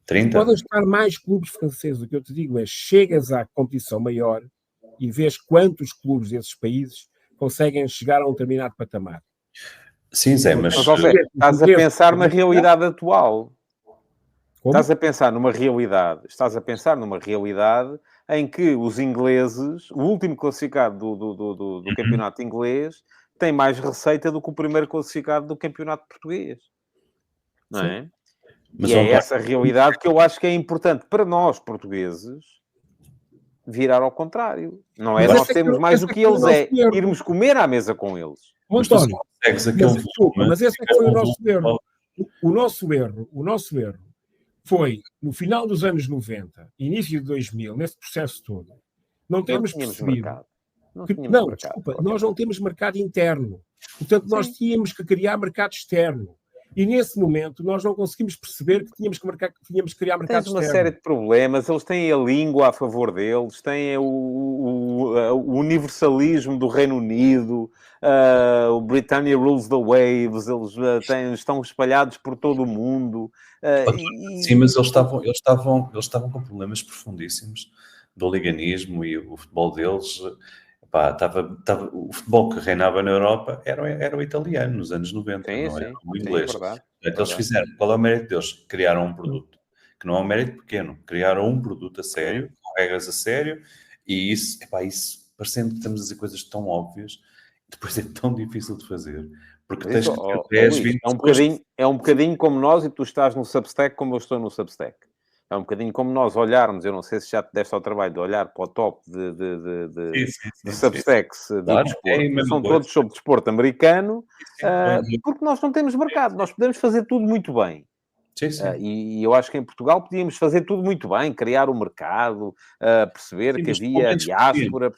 30? Podem estar mais clubes franceses. O que eu te digo é, chegas à competição maior e vês quantos clubes desses países conseguem chegar a um determinado patamar. Sim, Zé, mas... estás a pensar na realidade atual. Como? Estás a pensar numa realidade em que os ingleses, o último classificado do campeonato inglês, tem mais receita do que o primeiro classificado do campeonato português. Não é? Mas, e é essa realidade que eu acho que é importante para nós, portugueses, virar ao contrário. Não é Mas nós esse é temos que- mais esse do é que que foi o eles, nosso é erro. irmos comer à mesa com eles. Mas tu António, consegues aquele desculpa, volume, mas esse é que foi o aquele nosso erro. volume. O nosso erro foi, no final dos anos 90, início de 2000, nesse processo todo, não Não temos tínhamos percebido mercado. Não que, tínhamos não, mercado. desculpa, nós não temos mercado interno. Portanto, nós Sim. tínhamos que criar mercado externo. E nesse momento nós não conseguimos perceber que tínhamos que criar mercado Tens uma externo. série de problemas, eles têm a língua a favor deles, têm o universalismo do Reino Unido, o Britannia Rules the Waves, eles estão espalhados por todo o mundo. Sim, mas eles estavam com problemas profundíssimos do liganismo e o futebol deles. Pá, o futebol que reinava na Europa era o italiano nos anos 90, Sim, não era sim, o sim, inglês. verdade. Então, eles fizeram, qual é o mérito deles? Criaram um produto, que não é um mérito pequeno, criaram um produto a sério, com regras a sério, e isso, parecendo que estamos a dizer coisas tão óbvias, depois é tão difícil de fazer, porque Mas tens isso, que ter 10, Luís, 20 é um bocadinho como nós e tu estás no Substack como eu estou no Substack. É um bocadinho como nós olharmos, eu não sei se já te deste ao trabalho de olhar para o top de Substacks de Claro, desporto, é a mesma são coisa. todos sobre desporto americano, Sim, porque nós não temos mercado, nós podemos fazer tudo muito bem. sim, sim. E eu acho que em Portugal podíamos fazer tudo muito bem, criar o mercado, perceber Sim, que mas havia pelo menos diáspora,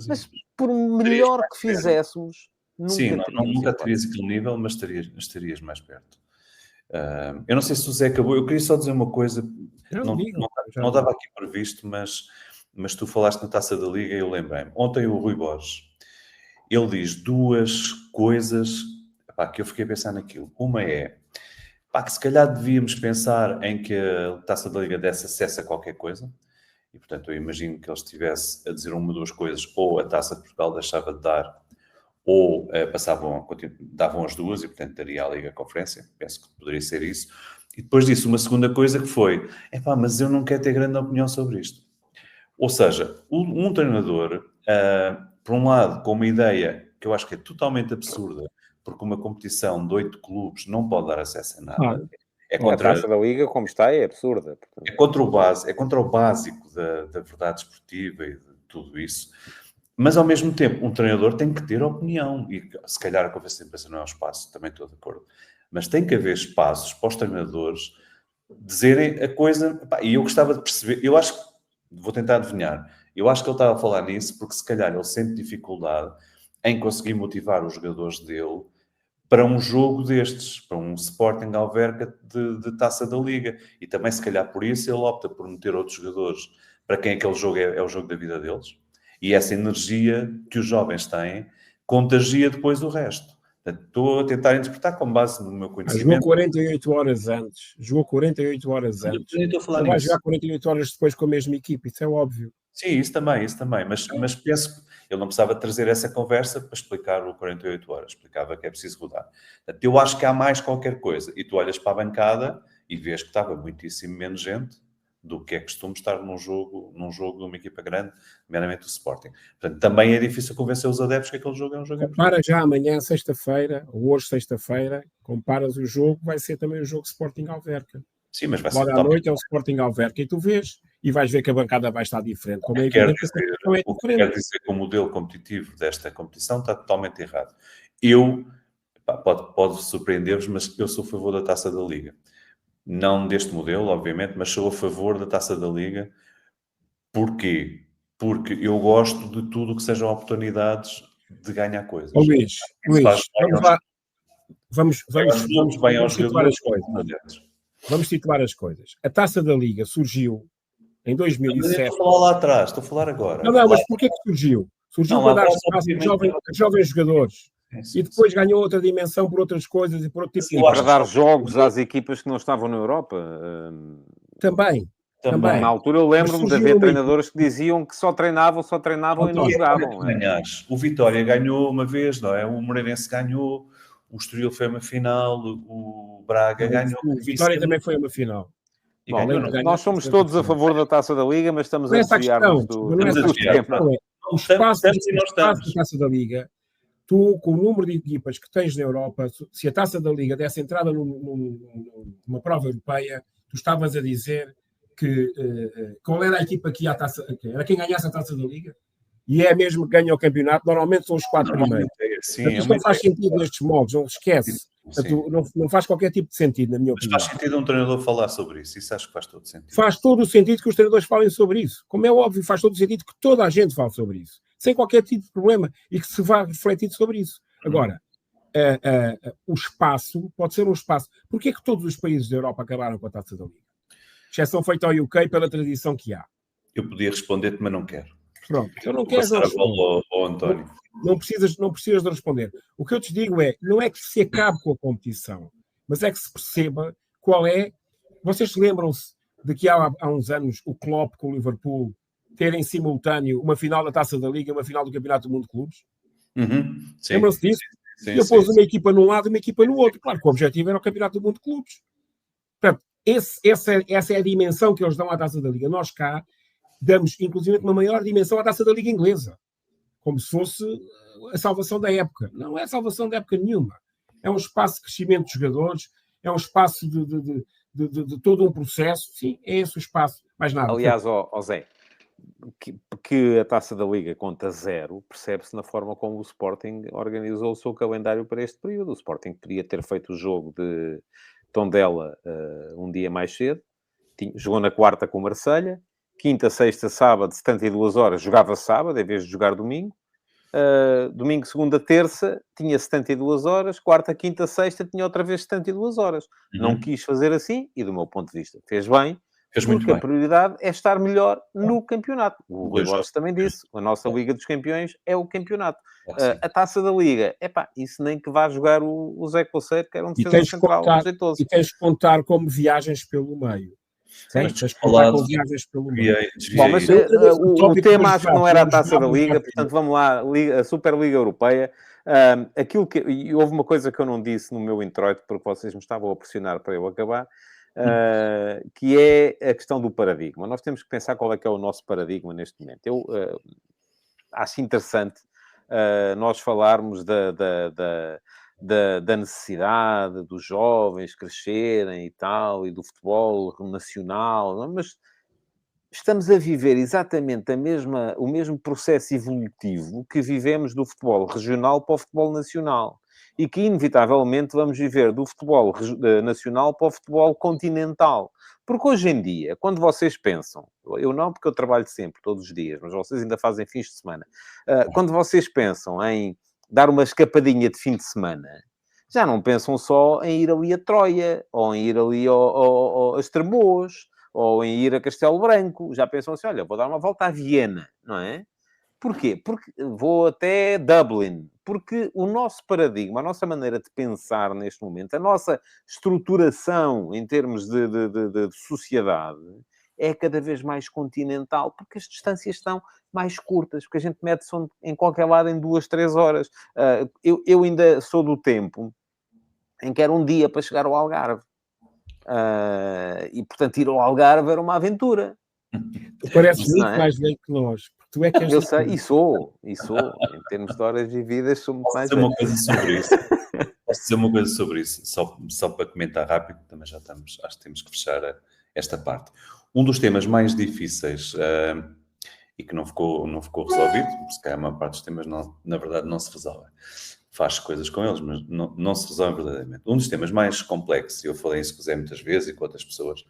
mas por melhor que fizéssemos, Sim, nunca teríamos nunca hipótese. terias aquele nível, mas estarias mais perto. Eu não sei se o Zé acabou. Eu queria só dizer uma coisa. Não estava aqui previsto, mas tu falaste na Taça da Liga e eu lembrei-me. Ontem o Rui Borges, ele diz duas coisas que eu fiquei a pensar naquilo. Uma é que se calhar devíamos pensar em que a Taça da Liga desse acesso a qualquer coisa. E, portanto, eu imagino que ele estivesse a dizer uma ou duas coisas, ou a Taça de Portugal deixava de dar, ou davam as duas e, portanto, daria a Liga Conferência. Penso que poderia ser isso. E depois disso, uma segunda coisa que foi, mas eu não quero ter grande opinião sobre isto. Ou seja, um treinador, por um lado, com uma ideia que eu acho que é totalmente absurda, porque uma competição de 8 clubes não pode dar acesso a nada. A Taça da Liga, como está, é absurda. Portanto. É contra o básico da verdade esportiva e de tudo isso. Mas, ao mesmo tempo, um treinador tem que ter opinião. E, se calhar, a conferência de imprensa não é um espaço, também estou de acordo. Mas tem que haver espaços para os treinadores dizerem a coisa... E eu gostava de perceber... Eu acho que... Vou tentar adivinhar. Eu acho que ele estava a falar nisso porque, se calhar, ele sente dificuldade em conseguir motivar os jogadores dele para um jogo destes, para um Sporting Alverca de Taça da Liga. E também, se calhar, por isso ele opta por meter outros jogadores para quem aquele jogo é o jogo da vida deles. E essa energia que os jovens têm contagia depois o resto. Portanto, estou a tentar interpretar com base no meu conhecimento. Jogou 48 horas antes. Não vai jogar 48 horas depois com a mesma equipe, isso é óbvio. Sim, isso também. Mas penso que ele não precisava trazer essa conversa para explicar o 48 horas. Explicava que é preciso rodar. Portanto, eu acho que há mais qualquer coisa. E tu olhas para a bancada e vês que estava muitíssimo menos gente do que é costume estar num jogo de uma equipa grande, meramente o Sporting. Portanto, também é difícil convencer os adeptos que aquele jogo é um jogo importante. Compara já amanhã, sexta-feira, ou hoje, sexta-feira, comparas o jogo, vai ser também o jogo Sporting Alverca. Sim, mas vai ser Agora à noite é o Sporting Alverca e tu vês, e vais ver que a bancada vai estar diferente. Como é quer dizer que o modelo competitivo desta competição está totalmente errado. Pode surpreender-vos, mas eu sou a favor da Taça da Liga. Não deste modelo, obviamente, mas sou a favor da Taça da Liga. Porquê? Porque eu gosto de tudo que sejam oportunidades de ganhar coisas. Luís, vamos situar as coisas. Vamos situar as coisas. A Taça da Liga surgiu em 2007. Eu estou a falar lá atrás, estou a falar agora. Não, mas porquê que surgiu? Surgiu para dar espaço a jovens jogadores. E depois ganhou outra dimensão por outras coisas e por outro tipo de... Para dar jogos às equipas que não estavam na Europa. Também. Na altura eu lembro-me de haver treinadores que diziam que só treinavam e não jogavam. O Vitória ganhou uma vez, não é? O Moreirense ganhou, o Estoril foi uma final, o Braga ganhou. O Vitória também foi uma final. Bom, nós somos todos a favor da Taça da Liga, mas estamos a desviar-nos do tema. O espaço da Taça da Liga, tu, com o número de equipas que tens na Europa, se a Taça da Liga desse entrada numa prova europeia, tu estavas a dizer qual era a equipa que ia à taça, era quem ganhasse a Taça da Liga, e é mesmo que ganha o campeonato, normalmente são os 4 primeiros. Isto não faz sentido nestes moldes, não esquece. Portanto, não faz qualquer tipo de sentido, na minha opinião. Mas faz sentido um treinador falar sobre isso, isso acho que faz todo sentido. Faz todo o sentido que os treinadores falem sobre isso. Como é óbvio, faz todo o sentido que toda a gente fale sobre isso, sem qualquer tipo de problema, e que se vá refletir sobre isso. Agora, o espaço pode ser um espaço. Porquê é que todos os países da Europa acabaram com a Taça da Liga? Exceção feita ao UK pela tradição que há. Eu podia responder-te, mas não quero. Pronto, eu não quero ao António. Não precisas de responder. O que eu te digo não é que se acabe com a competição, mas é que se perceba qual é. Vocês lembram-se de que há uns anos o Klopp com o Liverpool terem simultâneo uma final da Taça da Liga e uma final do Campeonato do Mundo de Clubes? Lembram-se disso? E eu pôs uma equipa num lado e uma equipa no outro. Claro que o objetivo era o Campeonato do Mundo de Clubes. Portanto, essa é a dimensão que eles dão à Taça da Liga. Nós cá damos, inclusive, uma maior dimensão à Taça da Liga Inglesa. Como se fosse a salvação da época. Não é a salvação da época nenhuma. É um espaço de crescimento dos jogadores, é um espaço de todo um processo. Sim, é esse o espaço. Mais nada. Aliás, Zé, que a Taça da Liga conta 0, percebe-se na forma como o Sporting organizou o seu calendário para este período. O Sporting podia ter feito o jogo de Tondela um dia mais cedo, jogou na quarta com o Marselha, quinta, sexta, sábado, 72 horas, jogava sábado, em vez de jogar domingo. Domingo, segunda, terça, tinha 72 horas. Quarta, quinta, sexta, tinha outra vez 72 horas. Não quis fazer assim e, do meu ponto de vista, fez bem. Porque a prioridade é estar melhor no campeonato. O Rui Borges também disse. A nossa Liga dos Campeões é o campeonato. A Taça da Liga, isso nem que vá jogar o Zé Coceiro, que era um defesa central jeitoso. E tens de contar como viagens pelo meio. Bom, mas o tema acho que não era a Taça da Liga, portanto vamos lá, a Superliga Europeia. E houve uma coisa que eu não disse no meu introito, porque vocês me estavam a pressionar para eu acabar, que é a questão do paradigma. Nós temos que pensar qual é que é o nosso paradigma neste momento. Eu acho interessante nós falarmos da necessidade dos jovens crescerem e tal, e do futebol nacional, mas estamos a viver exatamente o mesmo processo evolutivo que vivemos do futebol regional para o futebol nacional. E que, inevitavelmente, vamos viver do futebol nacional para o futebol continental. Porque hoje em dia, quando vocês pensam, eu não, porque eu trabalho sempre, todos os dias, mas vocês ainda fazem fins de semana. Quando vocês pensam em dar uma escapadinha de fim de semana, já não pensam só em ir ali a Troia, ou em ir ali a Estremoz, ou em ir a Castelo Branco. Já pensam assim, olha, vou dar uma volta à Viena, não é? Porquê? Porque vou até Dublin. Porque o nosso paradigma, a nossa maneira de pensar neste momento, a nossa estruturação em termos de sociedade é cada vez mais continental, porque as distâncias estão mais curtas, porque a gente mete-se em qualquer lado em 2, 3 horas. Eu ainda sou do tempo em que era um dia para chegar ao Algarve. E, portanto, ir ao Algarve era uma aventura. Tu pareces muito mais velho que nós. Tu é que és eu sei, e sou. Em termos de horas vividas, sou muito mais velho. Posso dizer uma coisa sobre isso? Só para comentar rápido, também já estamos, acho que temos que fechar esta parte. Um dos temas mais difíceis e que não ficou resolvido, se calhar a maior parte dos temas, na verdade, não se resolve. Faz coisas com eles, mas não se resolve verdadeiramente. Um dos temas mais complexos, e eu falei isso com o Zé muitas vezes e com outras pessoas,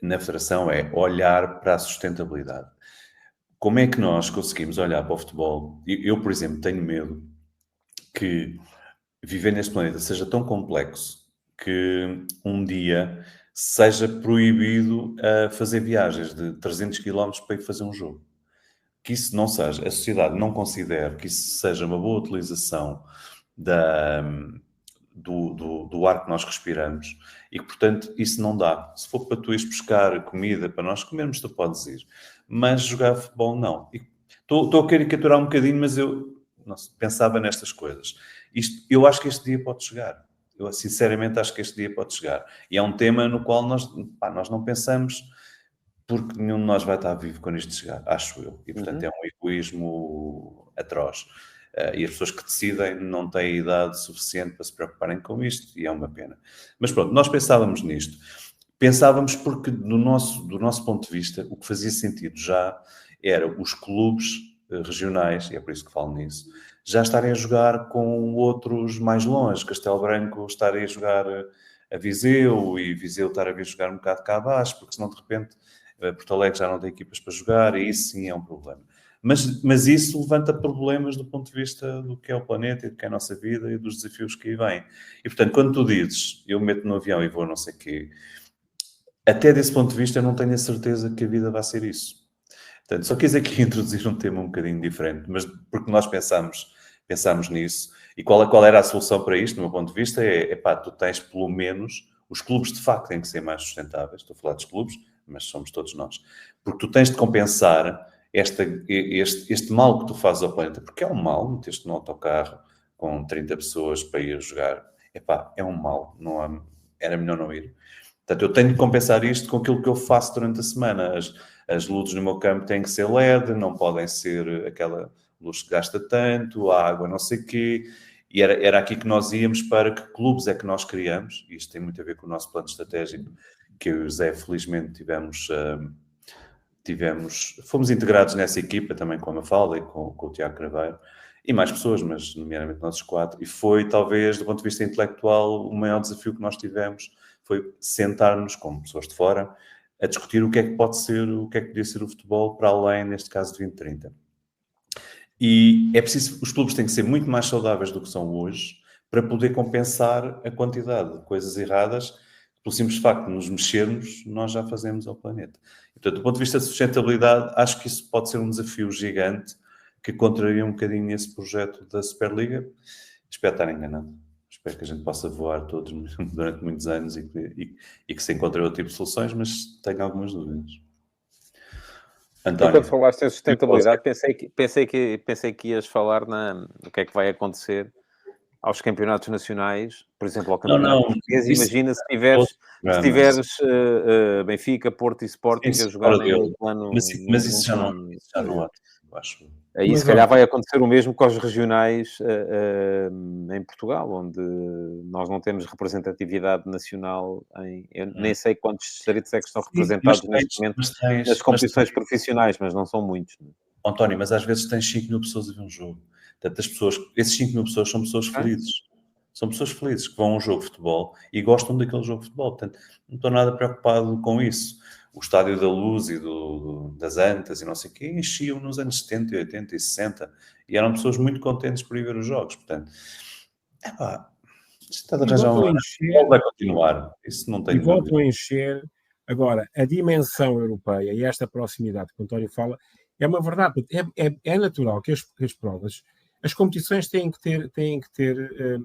na Federação, é olhar para a sustentabilidade. Como é que nós conseguimos olhar para o futebol? Eu, por exemplo, tenho medo que viver neste planeta seja tão complexo que um dia seja proibido fazer viagens de 300 km para ir fazer um jogo. Que isso não seja, a sociedade não considere que isso seja uma boa utilização do ar que nós respiramos e que, portanto, isso não dá. Se for para tu ires buscar comida para nós comermos, tu podes ir. Mas jogar futebol, não. Estou a caricaturar um bocadinho, mas eu pensava nestas coisas. Eu acho que este dia pode chegar. Eu, sinceramente, acho que este dia pode chegar. E é um tema no qual nós não pensamos, porque nenhum de nós vai estar vivo quando isto chegar, acho eu. E, portanto, é um egoísmo atroz. E as pessoas que decidem não têm idade suficiente para se preocuparem com isto, e é uma pena. Mas pronto, nós pensávamos nisto. Pensávamos porque, do nosso ponto de vista, o que fazia sentido já era os clubes regionais, e é por isso que falo nisso, já estarem a jogar com outros mais longe. Castelo Branco estarem a jogar a Viseu e Viseu estar a vir jogar um bocado cá abaixo, porque senão de repente Porto Alegre já não tem equipas para jogar e isso sim é um problema. Mas isso levanta problemas do ponto de vista do que é o planeta e do que é a nossa vida e dos desafios que aí vêm. E portanto, quando tu dizes, eu meto no avião e vou não sei o quê, até desse ponto de vista eu não tenho a certeza que a vida vai ser isso. Portanto, só quis aqui introduzir um tema um bocadinho diferente, mas porque nós pensámos nisso. E qual era a solução para isto, do meu ponto de vista, tu tens pelo menos, os clubes de facto têm que ser mais sustentáveis, estou a falar dos clubes, mas somos todos nós, porque tu tens de compensar este mal que tu fazes ao planeta, porque é um mal, meteste no autocarro com 30 pessoas para ir jogar, é um mal, era melhor não ir. Portanto, eu tenho de compensar isto com aquilo que eu faço durante a semana. As luzes no meu campo têm que ser LED, não podem ser aquela luz que gasta tanto, a água não sei o quê. E era aqui que nós íamos para que clubes é que nós criamos. E isto tem muito a ver com o nosso plano estratégico, que eu e o Zé, felizmente, fomos integrados nessa equipa, também com a Mafalda e com o Tiago Craveiro. E mais pessoas, mas nomeadamente nós 4. E foi, talvez, do ponto de vista intelectual, o maior desafio que nós tivemos foi sentar-nos, como pessoas de fora, a discutir o que é que pode ser, o que é que podia ser o futebol para além, neste caso, de 2030. E é preciso, os clubes têm que ser muito mais saudáveis do que são hoje para poder compensar a quantidade de coisas erradas. Pelo simples facto de nos mexermos, nós já fazemos ao planeta. E, portanto, do ponto de vista de sustentabilidade, acho que isso pode ser um desafio gigante que contraria um bocadinho esse projeto da Superliga. Espero estar enganado. Espero que a gente possa voar todos durante muitos anos e que se encontre outro tipo de soluções, mas tenho algumas dúvidas. António, quando falaste em sustentabilidade, pensei que ias falar no que é que vai acontecer aos campeonatos nacionais, por exemplo, ao campeonato português. Imagina se tiveres Benfica, Porto e Sporting a jogarem no plano... Mas isso já não há, eu acho. Aí se calhar vai acontecer o mesmo com os regionais em Portugal, onde nós não temos representatividade nacional. Eu nem sei quantos distritos é que estão representados neste momento nas competições profissionais, mas não são muitos. António, mas às vezes tens 5 mil pessoas a ver um jogo. Portanto, esses 5 mil pessoas são pessoas felizes. São pessoas felizes que vão a um jogo de futebol e gostam daquele jogo de futebol. Portanto, não estou nada preocupado com isso. O Estádio da Luz e das Antas e não sei o quê enchiam nos anos 70, 80 e 60 e eram pessoas muito contentes por ir ver os jogos. Portanto, está de arranjar vai continuar. Isso não tem dúvida. Voltam a encher. Agora, a dimensão europeia e esta proximidade que o António fala é uma verdade. É natural que as provas, as competições têm que ter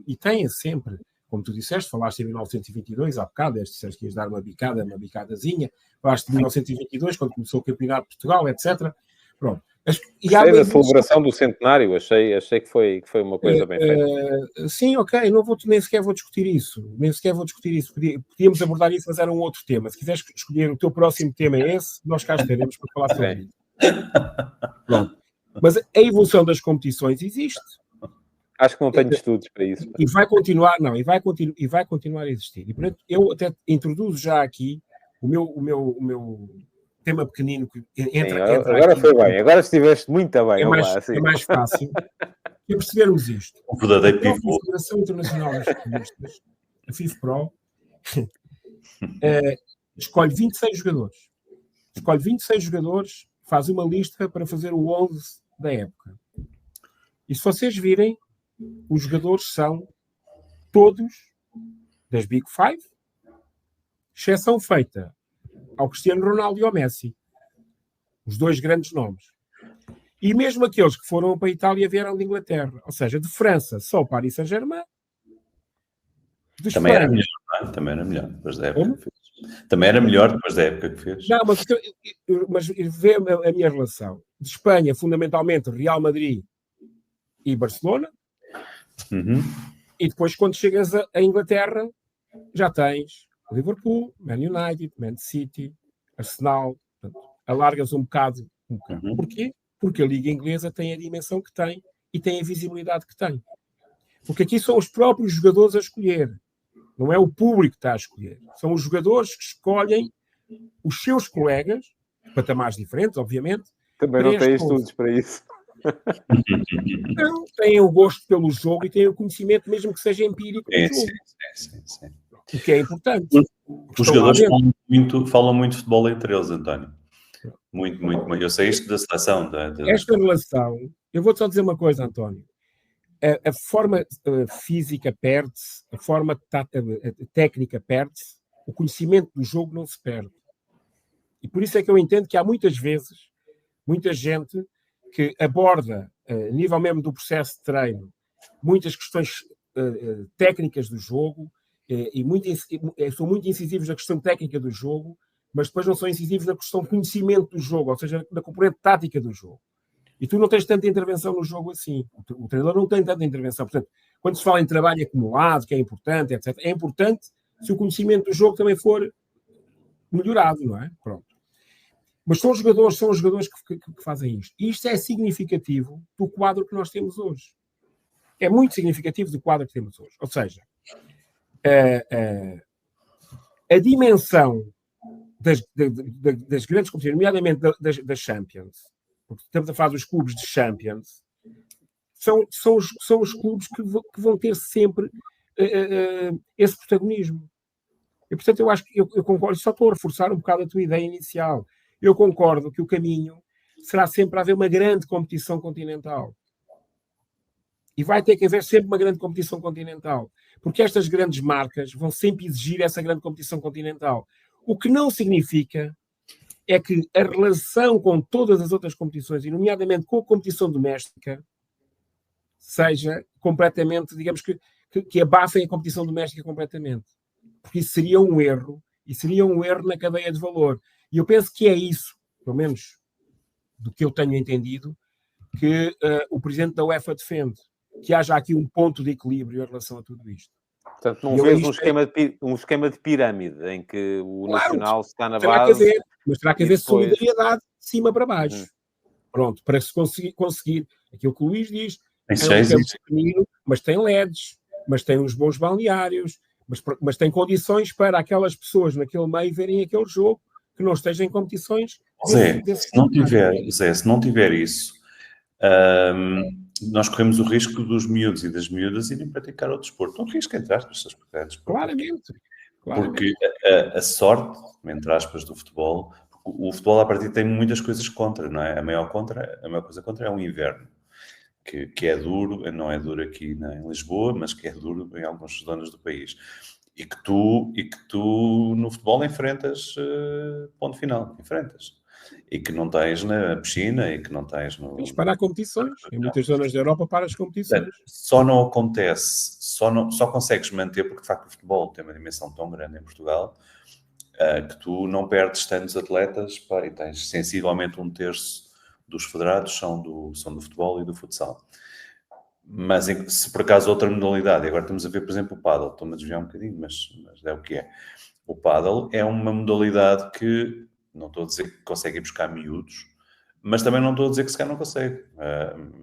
e têm sempre, como tu disseste, falaste em 1922, há bocado, disseste que ias dar uma bicadazinha, falaste de 1922, quando começou o Campeonato de Portugal, etc. Pronto. Gostei da celebração do centenário, achei que foi uma coisa bem feita. Sim, ok, nem sequer vou discutir isso. Podíamos abordar isso, mas era um outro tema. Se quiseres escolher o teu próximo tema é esse, nós cá estaremos para falar sobre isso. Pronto. Mas a evolução das competições existe. Acho que não tenho estudos para isso. E vai continuar a existir. E, portanto, eu até introduzo já aqui o meu tema pequenino que entra agora aqui, foi bem, agora estiveste muito bem. É mais fácil de percebermos isto. O verdadeiro pivô. A Federação Internacional dos Futebolistas, a FIFPro, escolhe 26 jogadores, faz uma lista para fazer o 11 da época. E se vocês virem, os jogadores são todos das Big Five, exceção feita ao Cristiano Ronaldo e ao Messi. Os dois grandes nomes. E mesmo aqueles que foram para a Itália vieram de Inglaterra. Ou seja, de França, só o Paris Saint-Germain. Também era melhor depois da época que fez. Também era melhor depois da época que fez. Não, mas vê a minha relação. De Espanha, fundamentalmente, Real Madrid e Barcelona. Uhum. E depois, quando chegas a Inglaterra, já tens Liverpool, Man United, Man City, Arsenal. Portanto, alargas um bocado. Uhum. Porquê? Porque a Liga Inglesa tem a dimensão que tem e tem a visibilidade que tem. Porque aqui são os próprios jogadores a escolher. Não é o público que está a escolher. São os jogadores que escolhem os seus colegas, patamares diferentes, obviamente. Também não têm estudos para isso. Não, têm o gosto pelo jogo e têm o conhecimento, mesmo que seja empírico, do jogo. Sim. O que é importante. Os jogadores falam muito de futebol entre eles, António. Muito. Eu sei isto da seleção. Esta relação, eu vou-te só dizer uma coisa, António. A forma física perde-se, a forma técnica perde-se, o conhecimento do jogo não se perde. E por isso é que eu entendo que há muitas vezes, muita gente que aborda, a nível mesmo do processo de treino, muitas questões técnicas do jogo e são muito incisivos na questão técnica do jogo, mas depois não são incisivos na questão de conhecimento do jogo, ou seja, na componente tática do jogo. E tu não tens tanta intervenção no jogo assim. O treinador não tem tanta intervenção. Portanto, quando se fala em trabalho acumulado, que é importante, etc., é importante se o conhecimento do jogo também for melhorado, não é? Pronto. Mas são os jogadores que fazem isto. E isto é significativo do quadro que nós temos hoje. É muito significativo do quadro que temos hoje. Ou seja, a dimensão das grandes competições, nomeadamente das Champions, porque estamos a falar dos clubes de Champions, são os clubes que vão ter sempre esse protagonismo. E, portanto, eu acho que eu concordo, só estou a reforçar um bocado a tua ideia inicial. Eu concordo que o caminho será sempre haver uma grande competição continental. E vai ter que haver sempre uma grande competição continental. Porque estas grandes marcas vão sempre exigir essa grande competição continental. O que não significa é que a relação com todas as outras competições, e nomeadamente com a competição doméstica, seja completamente, digamos que abafem a competição doméstica completamente. Porque isso seria um erro, e seria um erro na cadeia de valor. E eu penso que é isso, pelo menos do que eu tenho entendido, que o presidente da UEFA defende. Que haja aqui um ponto de equilíbrio em relação a tudo isto. Portanto, não vês um esquema de pirâmide em que o Nacional está na base... Mas terá que haver solidariedade de cima para baixo. Pronto, para se conseguir aquilo que o Luís diz, é um campo pequenino, mas tem LEDs, mas tem uns bons balneários, mas tem condições para aquelas pessoas naquele meio verem aquele jogo que não estejam em competições. Se não tiver isso, nós corremos o risco dos miúdos e das miúdas irem praticar o desporto. Um risco, entre aspas, Claramente. Porque a sorte, entre aspas, do futebol, o futebol, a partir tem muitas coisas contra, não é? A maior coisa contra é o inverno, que é duro, não é duro aqui em Lisboa, mas que é duro em algumas zonas do país. E que tu no futebol enfrentas, ponto final, enfrentas. E que não tens na piscina e que não tens no... Tens para competições. Em muitas zonas da Europa para as competições. Só não acontece, só consegues manter, porque de facto o futebol tem uma dimensão tão grande em Portugal, que tu não perdes tantos atletas, e tens sensivelmente 1/3 dos federados são do futebol e do futsal. Mas se por acaso outra modalidade, agora estamos a ver, por exemplo, o pádel, estou-me a desviar um bocadinho, mas é o que é. O pádel é uma modalidade que, não estou a dizer que consegue ir buscar miúdos, mas também não estou a dizer que se calhar não consegue.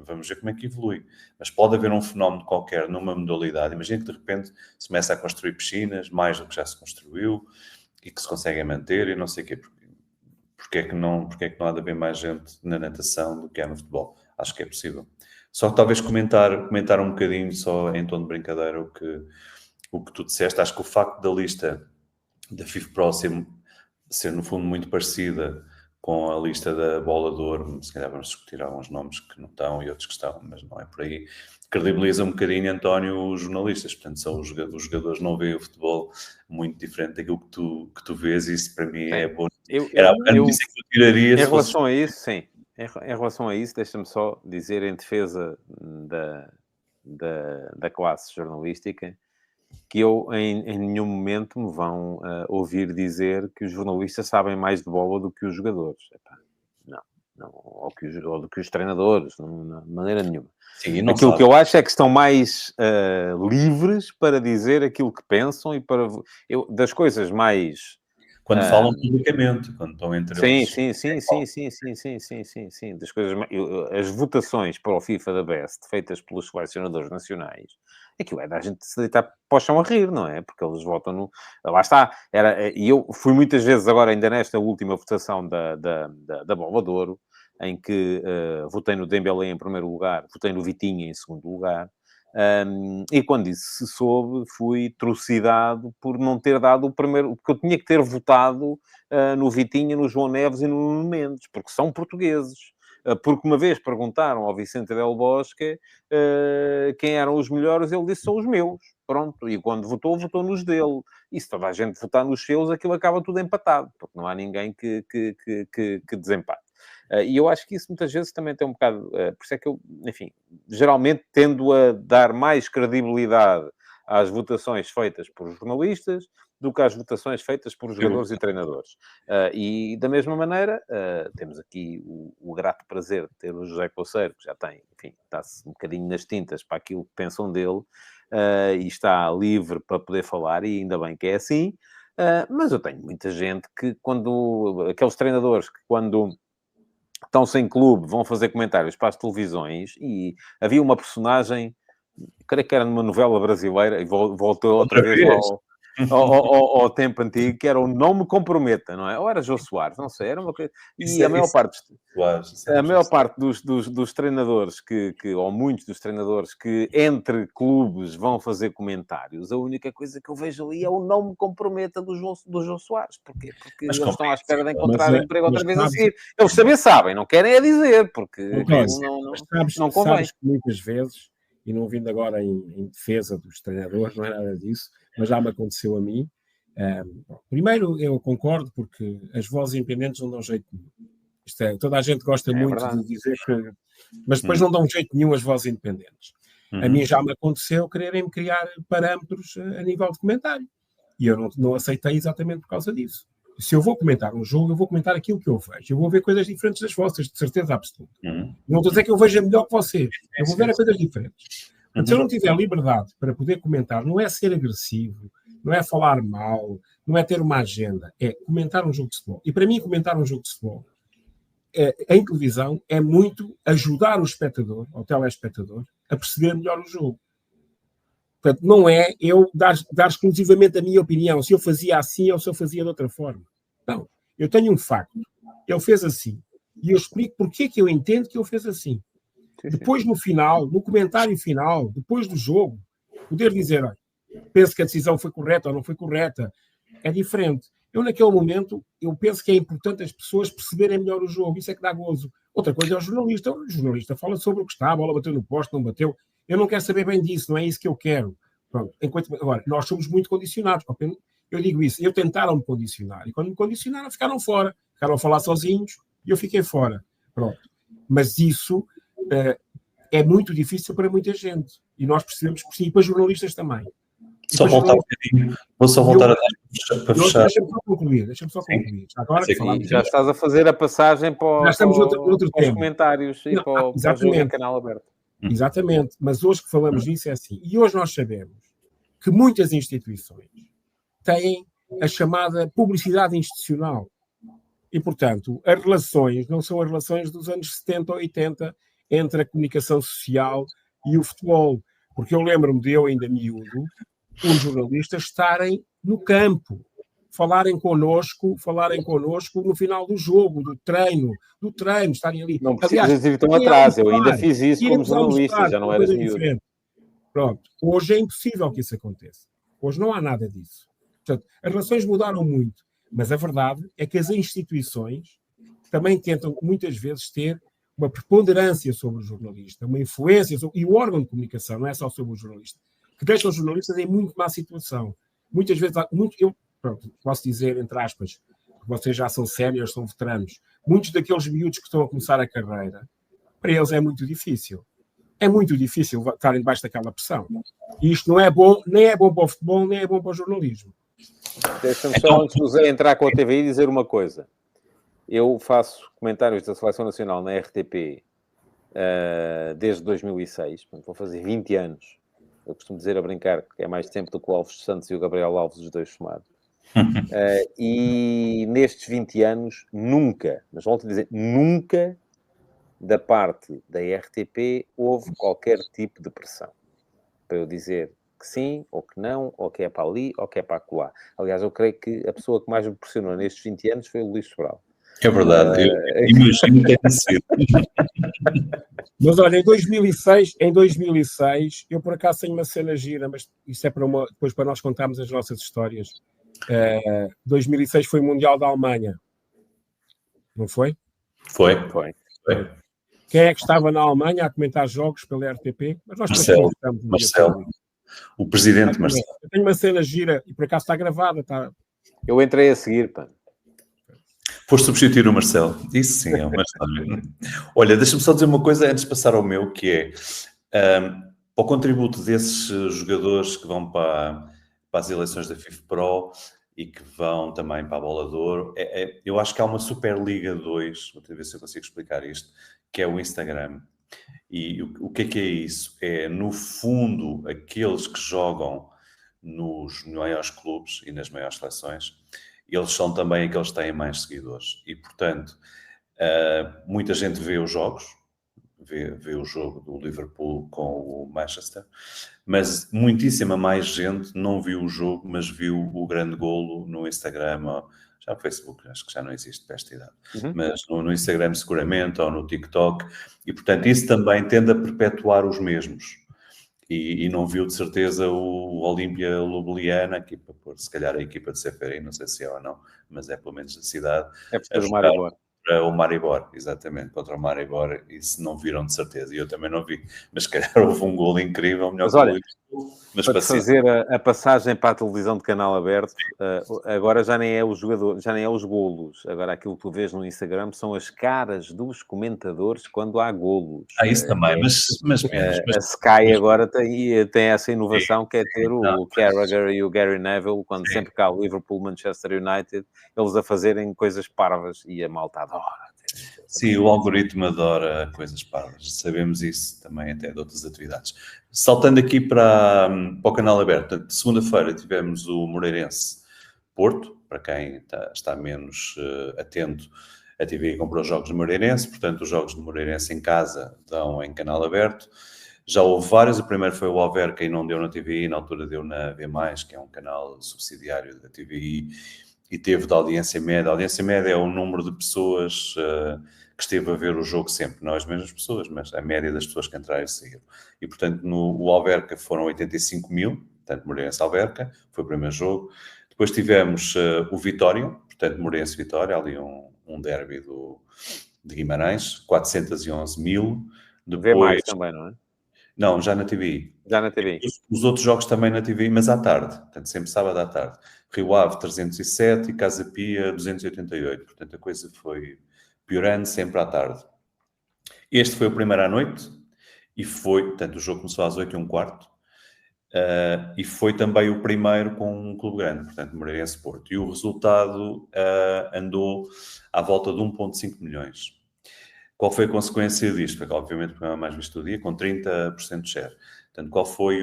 Vamos ver como é que evolui. Mas pode haver um fenómeno qualquer numa modalidade. Imagina que de repente se começa a construir piscinas, mais do que já se construiu, e que se conseguem manter e não sei o quê. Porque é que não há de haver mais gente na natação do que há no futebol? Acho que é possível. Só que talvez comentar um bocadinho, só em tom de brincadeira, o que tu disseste. Acho que o facto da lista da FIFPro ser no fundo muito parecida com a lista da Bola de Ouro, se calhar vamos discutir alguns nomes que não estão e outros que estão, mas não é por aí, credibiliza um bocadinho, António, os jornalistas. Portanto, são os jogadores não veem o futebol muito diferente daquilo que tu vês, e isso para mim é bom. Era a notícia que eu tiraria. Em relação a isso, sim. Em relação a isso, deixa-me só dizer, em defesa da classe jornalística, que em nenhum momento me vão ouvir dizer que os jornalistas sabem mais de bola do que os jogadores. Epá, não. Ou do que os treinadores, de maneira nenhuma. Sim, aquilo que eu acho é que estão mais livres para dizer aquilo que pensam e das coisas mais Quando falam publicamente, quando estão entre eles. Sim. Das coisas, as votações para o FIFA da Best, feitas pelos selecionadores nacionais, aquilo é da gente se deitar para o chão a rir, não é? Porque eles votam no... Lá está. E eu fui muitas vezes agora, ainda nesta última votação da Bola de Ouro, em que votei no Dembélé em primeiro lugar, votei no Vitinha em segundo lugar. E quando isso se soube, fui trucidado por não ter dado o primeiro... Porque eu tinha que ter votado no Vitinha, no João Neves e no Nuno Mendes, porque são portugueses. Porque uma vez perguntaram ao Vicente Del Bosque quem eram os melhores, ele disse, são os meus. Pronto. E quando votou, votou nos dele. E se toda a gente votar nos seus, aquilo acaba tudo empatado, porque não há ninguém que desempate. E eu acho que isso muitas vezes também tem um bocado... por isso é que eu, enfim, geralmente tendo a dar mais credibilidade às votações feitas por jornalistas do que às votações feitas por jogadores e treinadores. E da mesma maneira, temos aqui o grato prazer de ter o José Coceiro, que já tem, enfim, está-se um bocadinho nas tintas para aquilo que pensam dele, e está livre para poder falar, e ainda bem que é assim. Mas eu tenho muita gente que aqueles treinadores que quando estão sem clube, vão fazer comentários para as televisões, e havia uma personagem, creio que era numa novela brasileira, e voltou outra vez ao tempo antigo, que era o Não Me Comprometa, não é? Ou era Jô Soares, não sei, era uma coisa... E a maior parte dos treinadores ou muitos dos treinadores que entre clubes vão fazer comentários, a única coisa que eu vejo ali é o Não Me Comprometa do Jô Soares. Porquê? Porque eles estão à espera de encontrar emprego outra vez a seguir. Eles também sabem, não querem dizer, porque não convém. Sabes que muitas vezes, e não vindo agora em defesa dos treinadores, não é nada disso, mas já me aconteceu a mim. Primeiro, eu concordo, porque as vozes independentes não dão jeito nenhum. Toda a gente gosta muito verdade. de dizer que... Mas depois não dão jeito nenhum as vozes independentes. A mim já me aconteceu quererem-me criar parâmetros a nível de comentário. E eu não aceitei exatamente por causa disso. Se eu vou comentar um jogo, eu vou comentar aquilo que eu vejo. Eu vou ver coisas diferentes das vossas, de certeza absoluta. Não estou a dizer que eu veja melhor que vocês. Eu vou ver coisas diferentes. Mas se eu não tiver liberdade para poder comentar, não é ser agressivo, não é falar mal, não é ter uma agenda, é comentar um jogo de futebol. E para mim, comentar um jogo de futebol em televisão é muito ajudar o espectador, o telespectador, a perceber melhor o jogo. Portanto, não é eu dar exclusivamente a minha opinião, se eu fazia assim ou se eu fazia de outra forma. Não. Eu tenho um facto. Ele fez assim. E eu explico porque é que eu entendo que ele fez assim. Depois, no final, no comentário final, depois do jogo, poder dizer, olha, penso que a decisão foi correta ou não foi correta, é diferente. Eu, naquele momento, eu penso que é importante as pessoas perceberem melhor o jogo. Isso é que dá gozo. Outra coisa é o jornalista. O jornalista fala sobre o que está, a bola bateu no poste, não bateu. Eu não quero saber bem disso, não é isso que eu quero. Pronto. Agora, nós somos muito condicionados. Eu digo isso. Eu tentaram-me condicionar. E quando me condicionaram, ficaram fora. Ficaram a falar sozinhos e eu fiquei fora. Pronto. Mas isso é muito difícil para muita gente. E nós percebemos que sim, e para jornalistas também. Só voltar um bocadinho. Vou só voltar para fechar. Deixa-me só concluir. Agora, já estás a fazer a passagem para, já estamos para outro os comentários e para o jogo em canal aberto. Exatamente. Mas hoje que falamos disso é assim. E hoje nós sabemos que muitas instituições têm a chamada publicidade institucional. E, portanto, as relações não são as relações dos anos 70 ou 80 entre a comunicação social e o futebol. Porque eu lembro-me de eu, ainda miúdo, os jornalistas estarem no campo, falarem connosco no final do jogo, do treino, estarem ali. Não precisas ir tão atrás, eu ainda fiz isso como jornalista, já não eras miúdo. Pronto, hoje é impossível que isso aconteça. Hoje não há nada disso. Portanto, as relações mudaram muito, mas a verdade é que as instituições também tentam, muitas vezes, ter uma preponderância sobre o jornalista, uma influência e o órgão de comunicação, não é só sobre o jornalista, que deixam os jornalistas em muito má situação. Muitas vezes, posso dizer, entre aspas, que vocês já são séniores, são veteranos, muitos daqueles miúdos que estão a começar a carreira, para eles é muito difícil. É muito difícil estarem debaixo daquela pressão. E isto não é bom, nem é bom para o futebol, nem é bom para o jornalismo. Deixa-me só, antes de Zé entrar com a TVI, dizer uma coisa. Eu faço comentários da Seleção Nacional na RTP desde 2006, portanto, vou fazer 20 anos. Eu costumo dizer a brincar que é mais tempo do que o Alves Santos e o Gabriel Alves, os dois somados. E nestes 20 anos, nunca, mas volto a dizer, nunca, da parte da RTP, houve qualquer tipo de pressão para eu dizer que sim, ou que não, ou que é para ali, ou que é para acolá. Aliás, eu creio que a pessoa que mais me pressionou nestes 20 anos foi o Luís Sobral. É verdade, eu imagino que tenha sido. Mas olha, em 2006, eu por acaso tenho uma cena gira, mas isso é depois para nós contarmos as nossas histórias. 2006 foi o Mundial da Alemanha, não foi? Foi. Quem é que estava na Alemanha a comentar jogos pela RTP? Mas nós Marcelo. O presidente Marcelo. Eu tenho uma cena gira e por acaso está gravada. Está... Eu entrei a seguir, pá. Foste substituir o Marcelo. Isso sim é uma história. Olha, deixa-me só dizer uma coisa antes de passar ao meu, que é o contributo desses jogadores que vão para as eleições da FIFPro e que vão também para a Bola de Ouro. Eu acho que há uma Superliga 2, vou ver se eu consigo explicar isto, que é o Instagram. E o que é isso? É, no fundo, aqueles que jogam nos maiores clubes e nas maiores seleções, eles são também aqueles que têm mais seguidores. E, portanto, muita gente vê os jogos, vê o jogo do Liverpool com o Manchester, mas muitíssima mais gente não viu o jogo, mas viu o grande golo no Instagram, ou, já no Facebook, acho que já não existe para esta idade, mas no Instagram seguramente, ou no TikTok, e portanto isso também tende a perpetuar os mesmos. E não viu de certeza o Olímpia Ljubljana, aqui para pôr se calhar a equipa de Seferin, não sei se é ou não, mas é pelo menos da cidade. É por o Maribor. O Maribor, exatamente, contra o Maribor, isso não viram de certeza, e eu também não vi, mas se calhar houve um golo incrível, melhor que o Liverpool. Mas para fazer a passagem para a televisão de canal aberto, agora já nem é os jogadores, já nem é os golos, agora aquilo que tu vês no Instagram são as caras dos comentadores quando há golos. Isso também, mas a Sky agora tem essa inovação, que é ter o Carragher e o Gary Neville, quando sempre cá o Liverpool, Manchester United, eles a fazerem coisas parvas e a malta adora. Sim, o algoritmo adora coisas parvas, sabemos isso também até de outras atividades. Saltando aqui para o canal aberto, de segunda-feira tivemos o Moreirense Porto, para quem está menos atento, a TV comprou os jogos do Moreirense, portanto os jogos do Moreirense em casa dão em canal aberto. Já houve vários, o primeiro foi o Alverca e não deu na TVI, na altura deu na V+, que é um canal subsidiário da TVI, e teve da audiência média. A audiência média é o número de pessoas que esteve a ver o jogo sempre, não as mesmas pessoas, mas a média das pessoas que entraram e saíram. E, portanto, no Alverca foram 85 mil, portanto, Moreirense-Alverca, foi o primeiro jogo. Depois tivemos o Vitória, portanto, Moreirense-Vitória, ali um derby de Guimarães, 411 mil. Depois... Vê também, não é? Não, já na TVI. Já na TVI. Os outros jogos também na TVI, mas à tarde. Portanto, sempre sábado à tarde. Rio Ave, 307 e Casa Pia, 288. Portanto, a coisa foi piorando sempre à tarde. Este foi o primeiro à noite e foi... Portanto, o jogo começou às 8h15. E foi também o primeiro com um clube grande. Portanto, Moreirense Porto. E o resultado andou à volta de 1,5 milhões. Qual foi a consequência disto? Foi, obviamente, o programa mais visto do dia, com 30% de share. Portanto, qual foi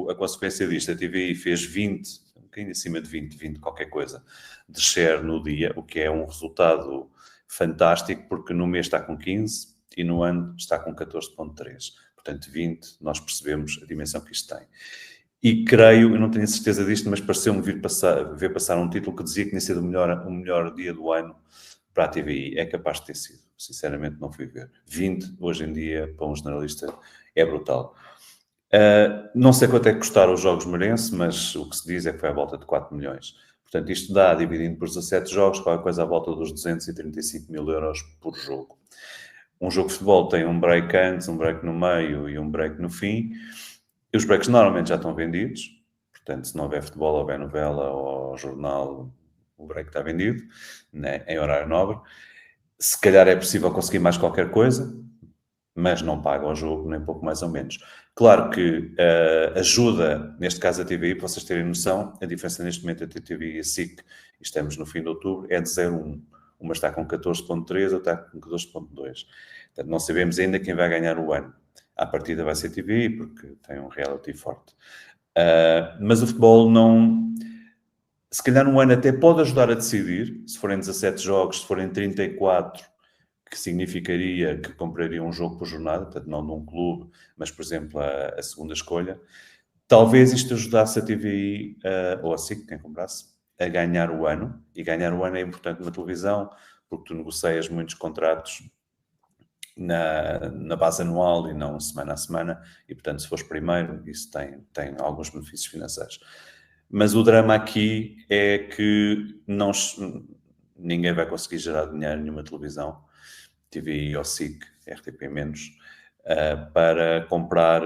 a consequência disto? A TVI fez 20, um bocadinho acima de 20 qualquer coisa, de share no dia, o que é um resultado fantástico, porque no mês está com 15 e no ano está com 14,3. Portanto, 20, nós percebemos a dimensão que isto tem. E creio, eu não tenho certeza disto, mas pareceu-me ver passar um título que dizia que tinha sido o melhor dia do ano para a TVI. É capaz de ter sido. Sinceramente, não fui ver. 20, hoje em dia, para um jornalista, é brutal. Não sei quanto é que custaram os jogos Moreirense, mas o que se diz é que foi à volta de 4 milhões. Portanto, isto dá, dividindo por 17 jogos, qualquer coisa à volta dos 235 mil euros por jogo. Um jogo de futebol tem um break antes, um break no meio e um break no fim. E os breaks normalmente já estão vendidos. Portanto, se não houver futebol, ou houver novela ou jornal, o break está vendido, né, em horário nobre. Se calhar é possível conseguir mais qualquer coisa, mas não paga o jogo, nem pouco mais ou menos. Claro que ajuda, neste caso a TVI, para vocês terem noção, a diferença neste momento entre a TVI e a SIC, e estamos no fim de outubro, é de 0,1. Uma está com 14,3, outra está com 14,2. Portanto, não sabemos ainda quem vai ganhar o ano. À partida vai ser a TVI, porque tem um reality forte. Mas o futebol não... se calhar um ano até pode ajudar a decidir, se forem 17 jogos, se forem 34, que significaria que compraria um jogo por jornada, portanto não de um clube, mas por exemplo a segunda escolha. Talvez isto ajudasse a TVI, ou a SIC, quem comprasse, a ganhar o ano, e ganhar o ano é importante na televisão, porque tu negocias muitos contratos na base anual e não semana a semana, e portanto se fores primeiro, isso tem alguns benefícios financeiros. Mas o drama aqui é que ninguém vai conseguir gerar dinheiro em nenhuma televisão, TVI ou SIC, RTP menos, para comprar,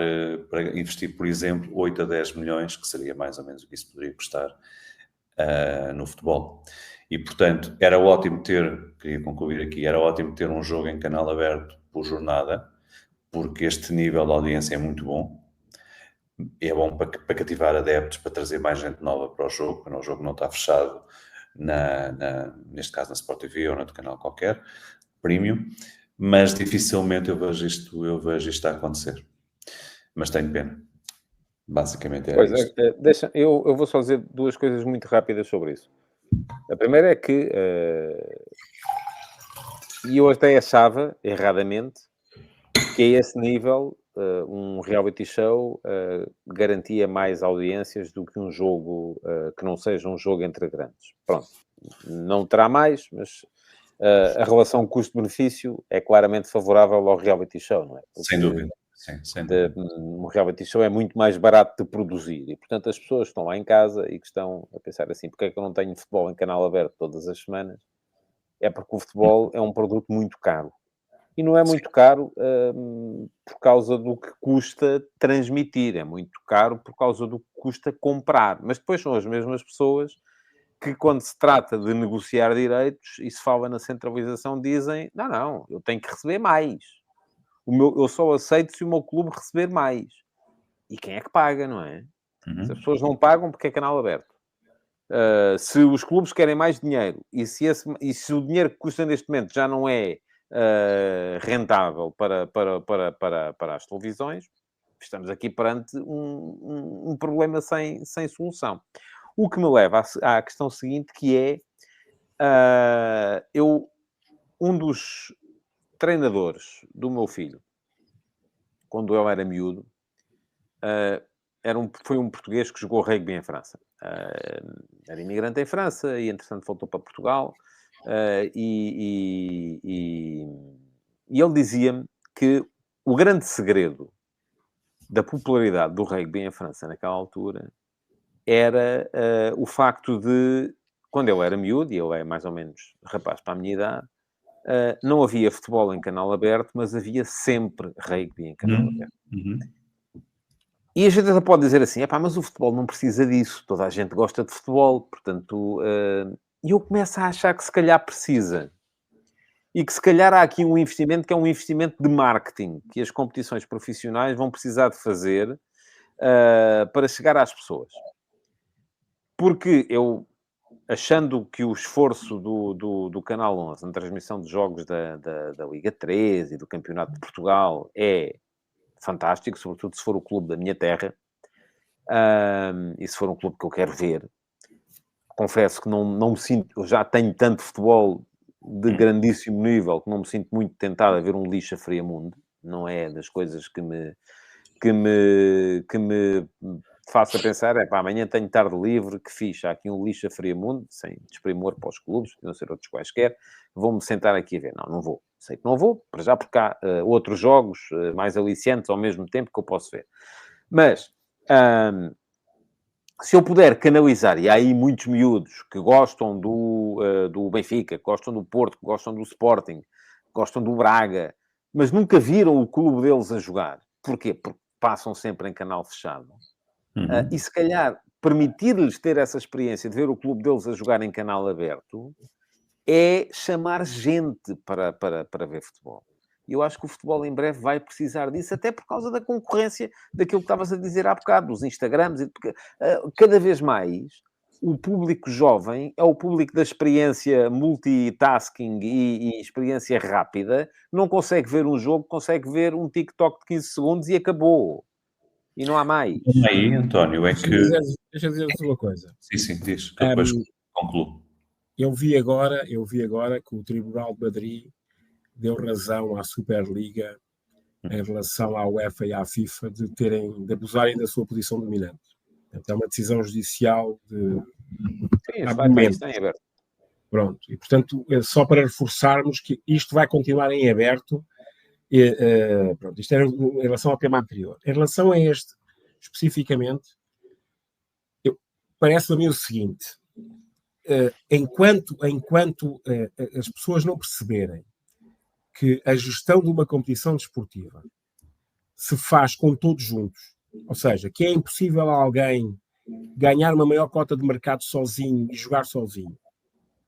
para investir, por exemplo, 8 a 10 milhões, que seria mais ou menos o que isso poderia custar no futebol. E, portanto, era ótimo queria concluir aqui, era ótimo ter um jogo em canal aberto por jornada, porque este nível de audiência é muito bom. É bom para cativar adeptos, para trazer mais gente nova para o jogo, quando o jogo não está fechado, neste caso na Sport TV ou noutro canal qualquer, premium, mas dificilmente eu vejo isto a acontecer. Mas tenho pena. Basicamente é isto. Eu vou só dizer duas coisas muito rápidas sobre isso. A primeira é que, e eu até achava, erradamente, que a esse nível um reality show garantia mais audiências do que um jogo que não seja um jogo entre grandes. Pronto. Não terá mais, mas a relação custo-benefício é claramente favorável ao reality show, não é? Porque, sem dúvida. Sim, sem dúvida. Um reality show é muito mais barato de produzir e, portanto, as pessoas que estão lá em casa e que estão a pensar assim, porque é que eu não tenho futebol em canal aberto todas as semanas? É porque o futebol é um produto muito caro. E não é muito caro por causa do que custa transmitir. É muito caro por causa do que custa comprar. Mas depois são as mesmas pessoas que, quando se trata de negociar direitos e se fala na centralização, dizem, não, eu tenho que receber mais. Eu só aceito se o meu clube receber mais. E quem é que paga, não é? Uhum. Se as pessoas não pagam, porque é canal aberto. Se os clubes querem mais dinheiro e se o dinheiro que custa neste momento já não é rentável para as televisões, estamos aqui perante um problema sem solução. O que me leva à questão seguinte, que é um dos treinadores do meu filho, quando ele era miúdo, foi um português que jogou rugby em França. Era imigrante em França e, entretanto, voltou para Portugal. E ele dizia-me que o grande segredo da popularidade do rugby em França naquela altura era o facto de, quando ele era miúdo, e ele é mais ou menos rapaz para a minha idade, não havia futebol em canal aberto, mas havia sempre rugby em canal aberto. Uhum. E a gente até pode dizer assim, mas o futebol não precisa disso, toda a gente gosta de futebol, portanto... E eu começo a achar que se calhar precisa. E que se calhar há aqui um investimento que é um investimento de marketing, que as competições profissionais vão precisar de fazer para chegar às pessoas. Porque eu, achando que o esforço do Canal 11 na transmissão de jogos da Liga 3 e do Campeonato de Portugal é fantástico, sobretudo se for o clube da minha terra, e se for um clube que eu quero ver. Confesso que não me sinto... Eu já tenho tanto futebol de grandíssimo nível que não me sinto muito tentado a ver um Lixa Friamundo. Não é das coisas que me faça pensar, amanhã tenho tarde livre, que fixe, há aqui um Lixa Friamundo, sem desprimor para os clubes, não ser outros quaisquer, vou-me sentar aqui a ver. Não vou. Sei que não vou, para já porque há outros jogos mais aliciantes ao mesmo tempo que eu posso ver. Mas... se eu puder canalizar, e há aí muitos miúdos que gostam do Benfica, que gostam do Porto, que gostam do Sporting, que gostam do Braga, mas nunca viram o clube deles a jogar. Porquê? Porque passam sempre em canal fechado. Uhum. E se calhar permitir-lhes ter essa experiência de ver o clube deles a jogar em canal aberto é chamar gente para ver futebol. E eu acho que o futebol em breve vai precisar disso, até por causa da concorrência daquilo que estavas a dizer há bocado, dos Instagrams. Porque, cada vez mais, o público jovem é o público da experiência multitasking e experiência rápida. Não consegue ver um jogo, consegue ver um TikTok de 15 segundos e acabou. E não há mais. Aí, António, é que... Deixa eu dizer uma coisa. Sim, diz, que eu depois concluo. Eu vi agora que o Tribunal de Madrid deu razão à Superliga em relação à UEFA e à FIFA de abusarem da sua posição dominante. Portanto, é uma decisão judicial de... Sim, está em aberto. Pronto, e portanto, só para reforçarmos que isto vai continuar em aberto, pronto, isto era em relação ao tema anterior. Em relação a este, especificamente, parece-me a mim o seguinte, enquanto as pessoas não perceberem que a gestão de uma competição desportiva se faz com todos juntos, ou seja, que é impossível a alguém ganhar uma maior cota de mercado sozinho e jogar sozinho.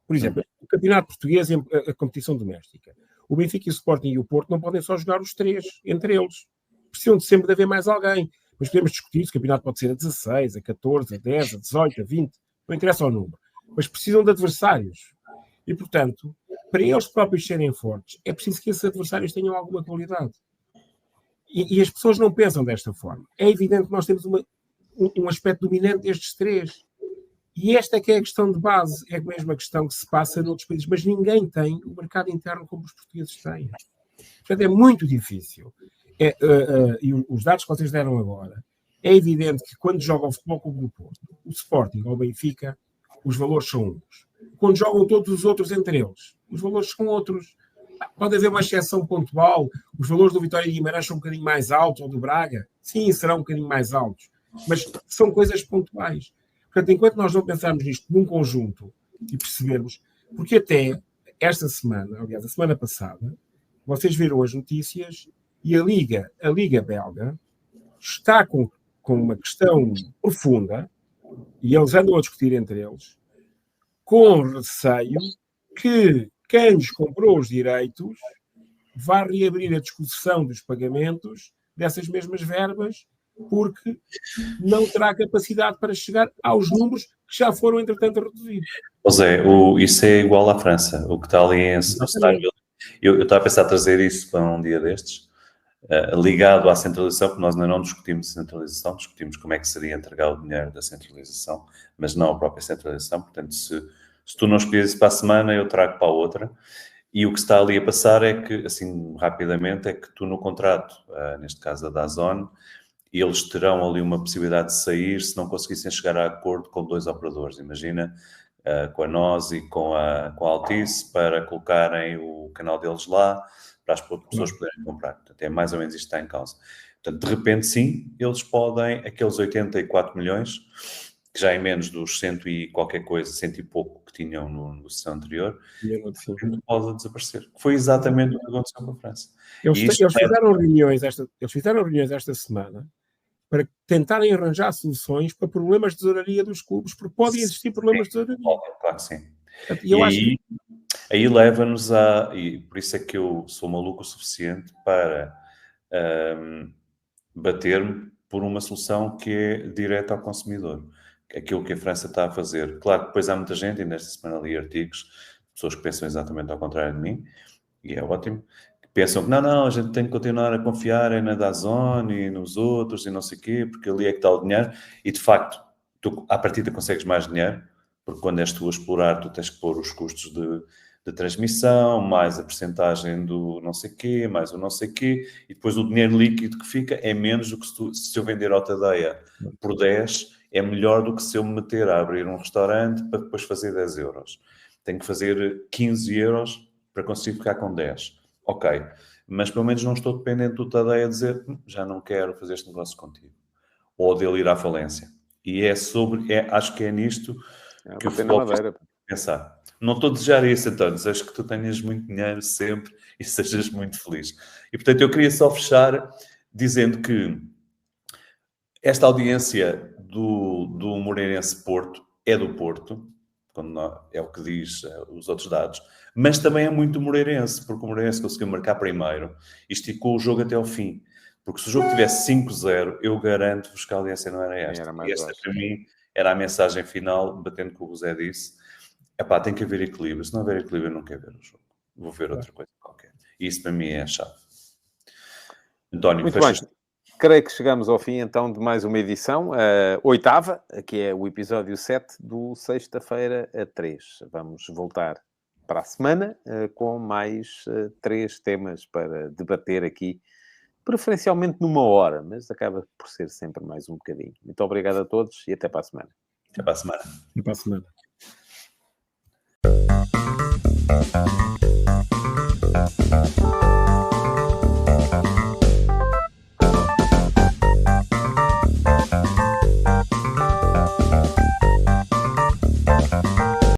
Por exemplo, o Campeonato Português é a competição doméstica. O Benfica, o Sporting e o Porto não podem só jogar os três entre eles. Precisam de sempre de haver mais alguém. Mas podemos discutir se o campeonato pode ser a 16, a 14, a 10, a 18, a 20. Não interessa o número. Mas precisam de adversários. E, portanto, para eles próprios serem fortes, é preciso que esses adversários tenham alguma qualidade. E as pessoas não pensam desta forma. É evidente que nós temos um aspecto dominante destes três. E esta é que é a questão de base, é a mesma questão que se passa noutros países, mas ninguém tem o mercado interno como os portugueses têm. Portanto, é muito difícil. E os dados que vocês deram agora, é evidente que quando jogam o Futebol Clube do Porto, o Sporting ou o Benfica, os valores são uns. Quando jogam todos os outros entre eles, os valores são outros. Pode haver uma exceção pontual, os valores do Vitória de Guimarães são um bocadinho mais altos, ou do Braga, sim, serão um bocadinho mais altos, mas são coisas pontuais. Portanto, enquanto nós não pensarmos nisto num conjunto e percebermos, porque até esta semana, aliás, a semana passada, vocês viram as notícias e a Liga Belga está com uma questão profunda, e eles andam a discutir entre eles, com receio que quem lhes comprou os direitos vá reabrir a discussão dos pagamentos dessas mesmas verbas, porque não terá capacidade para chegar aos números que já foram, entretanto, reduzidos. José, isso é igual à França, o que está ali em cenário. Eu estava a pensar trazer isso para um dia destes, ligado à centralização, porque nós ainda não discutimos centralização, discutimos como é que seria entregar o dinheiro da centralização, mas não a própria centralização. Portanto, se tu não escolheres isso para a semana, eu trago para a outra. E o que está ali a passar é que, assim, rapidamente, é que tu no contrato, neste caso a DAZN, eles terão ali uma possibilidade de sair se não conseguissem chegar a acordo com 2 operadores. Imagina, com a NOS e com a Altice, para colocarem o canal deles lá, para as pessoas poderem comprar. Portanto, é mais ou menos isto que está em causa. Portanto, de repente, sim, eles podem, aqueles 84 milhões, que já é menos dos 100 e qualquer coisa, 100 e pouco que tinham no sessão anterior, pode desaparecer. Foi exatamente o que aconteceu com a França. Eles fizeram reuniões esta semana para tentarem arranjar soluções para problemas de tesouraria dos clubes, porque podem existir problemas de tesouraria. Claro que sim. E aí leva-nos e por isso é que eu sou maluco o suficiente para bater-me por uma solução que é direta ao consumidor. Aquilo que a França está a fazer. Claro que depois há muita gente, e nesta semana li artigos, pessoas que pensam exatamente ao contrário de mim, e é ótimo, que pensam que não, a gente tem que continuar a confiar na DAZN e nos outros e não sei o quê, porque ali é que está o dinheiro, e de facto, tu à partida consegues mais dinheiro, porque quando és tu a explorar, tu tens que pôr os custos de transmissão, mais a percentagem do não sei quê, mais o não sei quê, e depois o dinheiro líquido que fica é menos do que se eu vender ao Tadeia por 10, é melhor do que se eu me meter a abrir um restaurante para depois fazer 10 euros. Tenho que fazer 15 euros para conseguir ficar com 10. Ok, mas pelo menos não estou dependente do Tadeia a dizer já não quero fazer este negócio contigo. Ou dele ir à falência. E acho que é nisto que o futebol precisa pensar. Não estou a desejar isso, António. Desejo que tu tenhas muito dinheiro sempre e sejas muito feliz. E, portanto, eu queria só fechar dizendo que esta audiência do Moreirense Porto é do Porto, é o que diz os outros dados, mas também é muito Moreirense, porque o Moreirense conseguiu marcar primeiro e esticou o jogo até ao fim. Porque se o jogo tivesse 5-0, eu garanto-vos que a audiência não era esta. E esta, para mim, era a mensagem final, batendo com o José disse. Tem que haver equilíbrio. Se não houver equilíbrio, eu não quero ver o jogo. Vou ver outra coisa qualquer. E isso, para mim, é a chave. António, muito bem. creio que chegamos ao fim, então, de mais uma edição, a 8ª, que é o episódio 7 do Sexta-feira a 3. Vamos voltar para a semana com mais 3 temas para debater aqui, preferencialmente numa hora, mas acaba por ser sempre mais um bocadinho. Muito obrigado a todos e até para a semana. Até para a semana. Até para a semana.